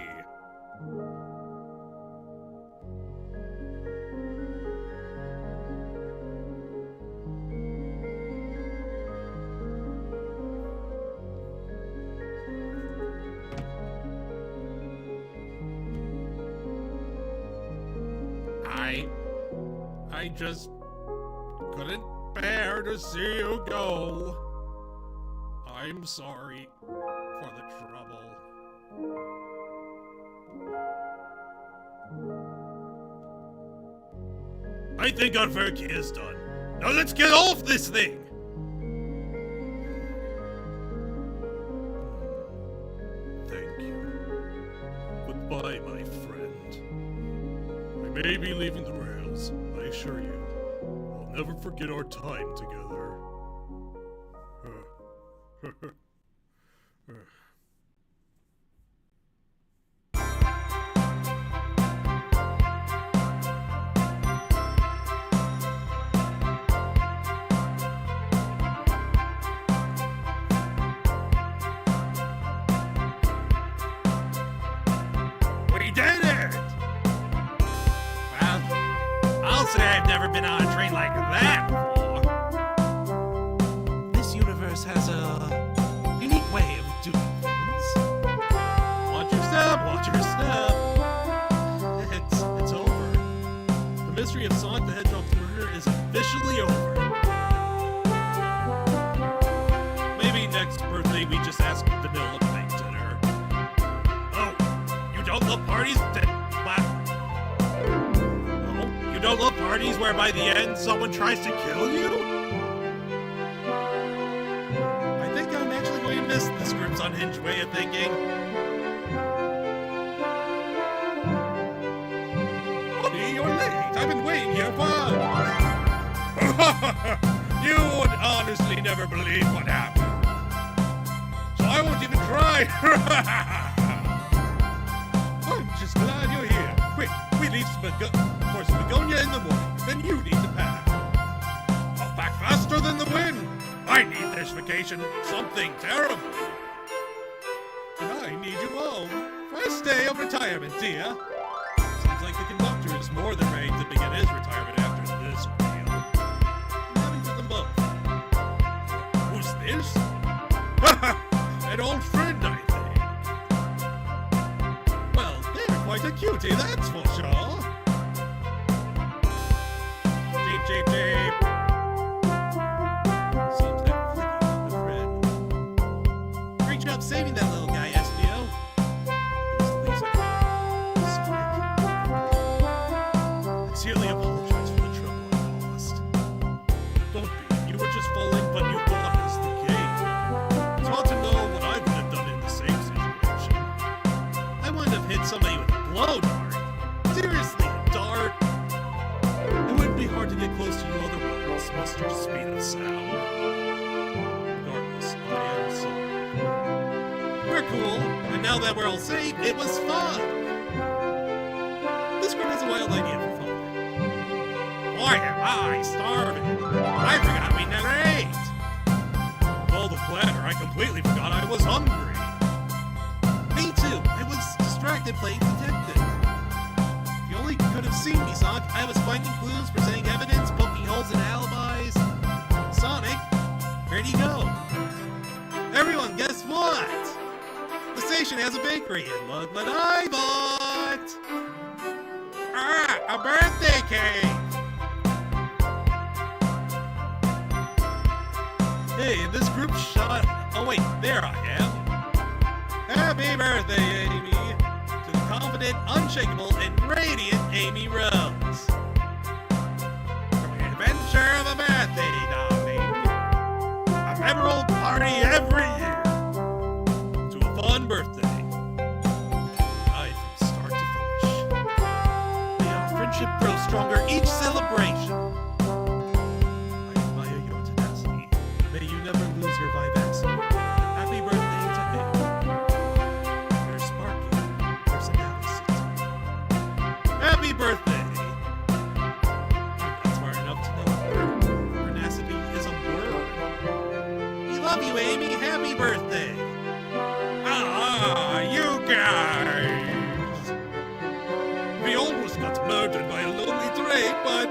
I just couldn't bear to see you go. I'm sorry for the trouble. I think our work here is done. Now let's get off this thing! Thank you. Goodbye, my friend. I may be leaving the rails, I assure you. I'll never forget our time together. We did it! Well, I'll say I've never been on a train like that before. This universe has a unique way of doing things. Watch your step, watch your step. It's over. The mystery of Sonic the Hedgehog's murder is officially over. Maybe next birthday we just ask Vanilla to make dinner. Oh, you don't love parties? You don't love parties where by the end someone tries to kill you? I think I'm actually going to miss this group's unhinged way of thinking. Honey, you're late. I've been waiting here for hours. You would honestly never believe what happened. So I won't even try. I'm just glad you're here. Quick, we leave for Spagonia in the morning. Then you need to pack. I'll pack faster than the wind. I need this vacation something terrible. And I need you home. First day of retirement, dear. Seems like the conductor is more than ready to begin his retirement after this ordeal. I'm having to them both. Who's this? An old friend, I think. Well, they're quite a cutie, that's for sure. Jeep, jeep, jeep. Seems that Flicky's a good friend. Great job saving that little guy, SBO. Sincerely apologize for the trouble I caused. Don't be. You were just following what you thought was the game. It's hard to know what I would have done in the same situation. I wouldn't have hit somebody with a blow dart. Seriously, a dart? It wouldn't be hard to get close to you otherwise, Mr. Speed of Sound. Regardless, I am sorry. We're cool, and now that we're all safe, it was fun! This group has a wild idea for fun. Why am I starving? I forgot we never ate! With all the clatter, I completely forgot I was hungry. Me too, I was distracted playing detective. If you only could have seen me, Sonic, I was finding clues, presenting evidence, poking holes in alibis. Sonic, where'd he go? Everyone, guess what? The station has a bakery, and look what I bought! a birthday cake! Hey, this group shot. Oh, wait, there I am. Happy birthday, Amy, to the confident, unshakable, and radiant Amy Rose. From the adventure of a birthday darling, a memorable party every year, to a fun birthday. Right from start to finish. May our friendship grow stronger each celebration. I admire your tenacity. May you never lose your vivacity. Happy birthday to Amy. Your sparkling personality. Happy birthday! I'm not smart enough to know vernacity is a word. We love you, Amy. Happy birthday! Ah, you guys! We almost got murdered by a lonely train, but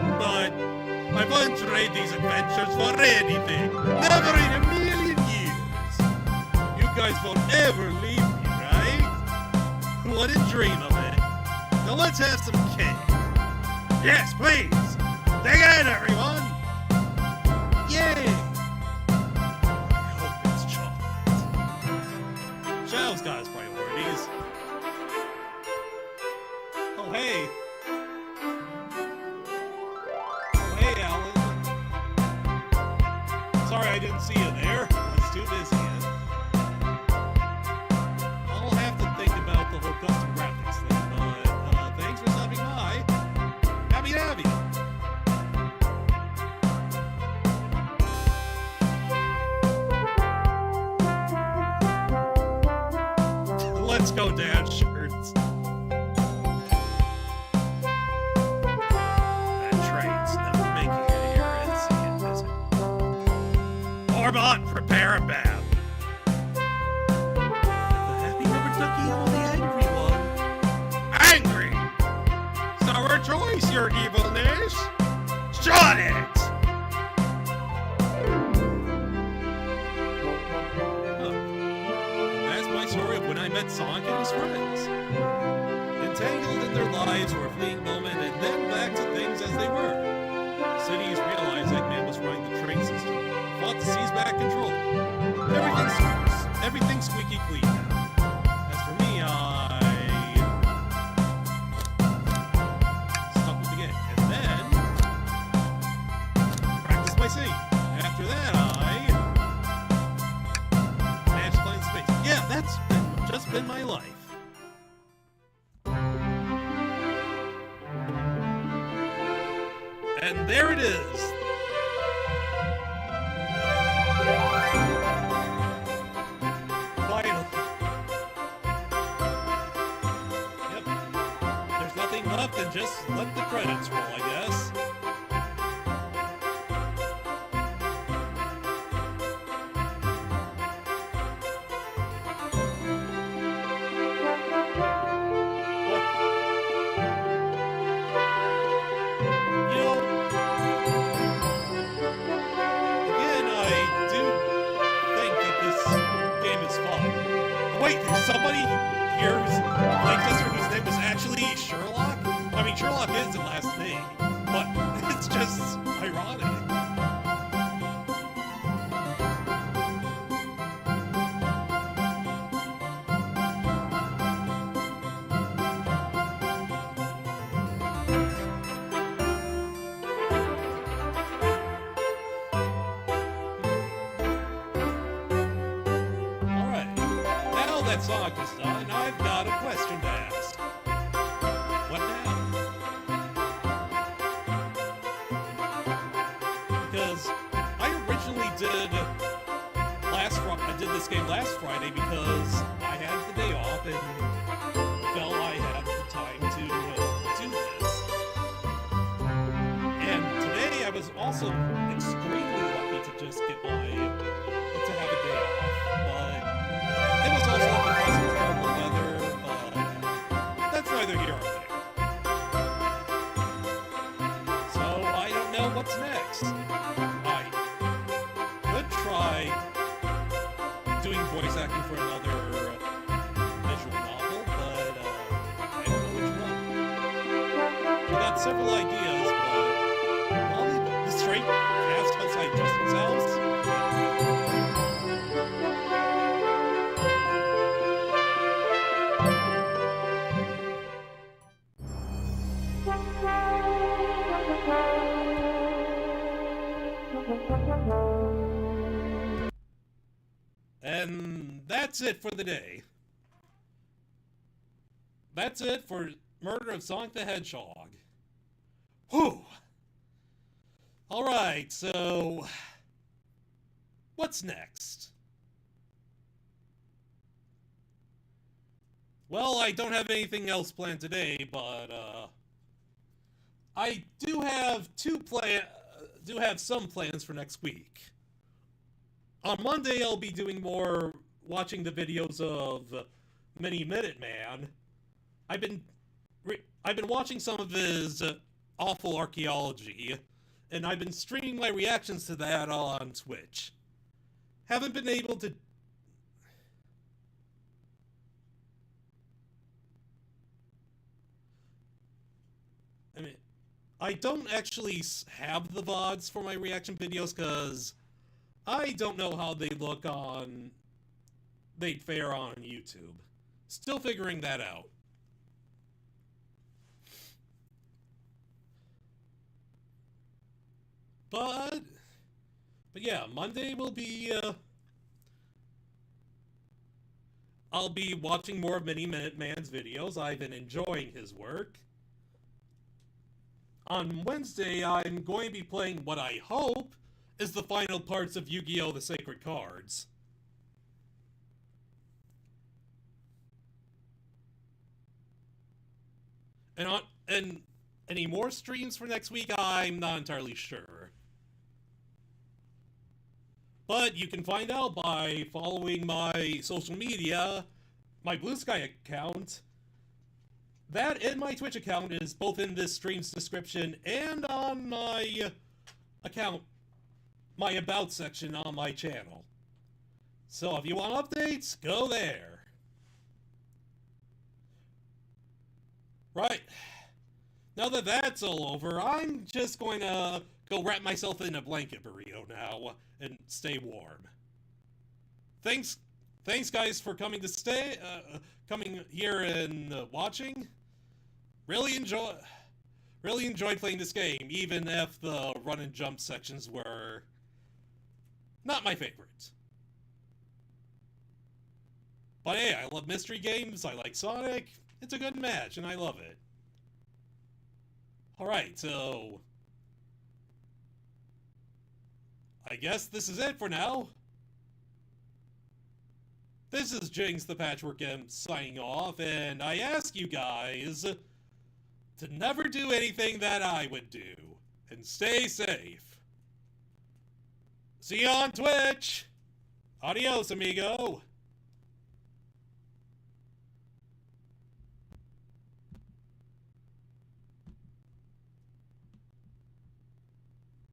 I won't trade these adventures for anything. Never in a million years. You guys won't ever leave me, right? Wouldn't dream of it. Now let's have some cake. Yes, please. Dig in, everyone. Yay. I hope it's chocolate. Shadow's got his priorities. Oh, hey. Hey, Alan. Sorry I didn't see you there. I was too busy. I'll have to think about the whole custom graphics thing, but thanks for stopping by. Happy to have you. Let's go, Dad shirts. That train's never making it here, is it? Orbot, prepare a bath. The happy rubber ducky or the angry one? Angry! Sour choice, your evilness! Shot it! Huh. That's my story of when I met Sonic and his friends. Entangled in their lives for a fleeting moment and then back to things as they were. Cities realized Eggman was running the train system. Fought to seize back control. Everything's squeaky clean now. As for me, I stuck with the game. And then practiced my singing. After that, I managed to find space. Yeah, that's just been my life. And there it is. Final. Yep. There's nothing left and just let the credits roll, I guess. Wait, there's somebody here who's like this or whose name is actually Sherlock? I mean, Sherlock is the last name, but it's just ironic. That Sonic is done, I've got a question to ask. What now? Because I originally did this game last Friday because I had the day off and felt I had the time to do this. And today I was also extremely lucky to just get to have a day off, but it was also because of terrible weather, but that's neither here nor there. So I don't know what's next. I could try doing voice acting for another visual novel, but I don't know which one. We got got several ideas, but all the straight cast outside Justin's house. And that's it for the day. That's it for Murder of Sonic the Hedgehog. Whew! Alright, so... what's next? Well, I don't have anything else planned today, but, I do have some plans for next week. On Monday, I'll be doing more watching the videos of Mini Minuteman. I've been watching some of his awful archaeology, and I've been streaming my reactions to that on Twitch. Haven't been able to... I mean, I don't actually have the VODs for my reaction videos, because I don't know how they'd fare on YouTube. Still figuring that out. But yeah, Monday will be, I'll be watching more of Mini Minuteman's videos. I've been enjoying his work. On Wednesday, I'm going to be playing what I hope is the final parts of Yu-Gi-Oh! The Sacred Cards. And any more streams for next week, I'm not entirely sure. But you can find out by following my social media, my Blue Sky account. That and my Twitch account is both in this stream's description and on my account, my About section on my channel. So if you want updates, go there. Right. Now that that's all over, I'm just going to go wrap myself in a blanket burrito now and stay warm. Thanks guys for coming here and watching. Really enjoyed playing this game, even if the run and jump sections were not my favorite. But hey, I love mystery games, I like Sonic, it's a good match, and I love it. Alright, so I guess this is it for now. This is Jinx the Patchwork Imp signing off, and I ask you guys to never do anything that I would do, and stay safe. See you on Twitch! Adios, amigo!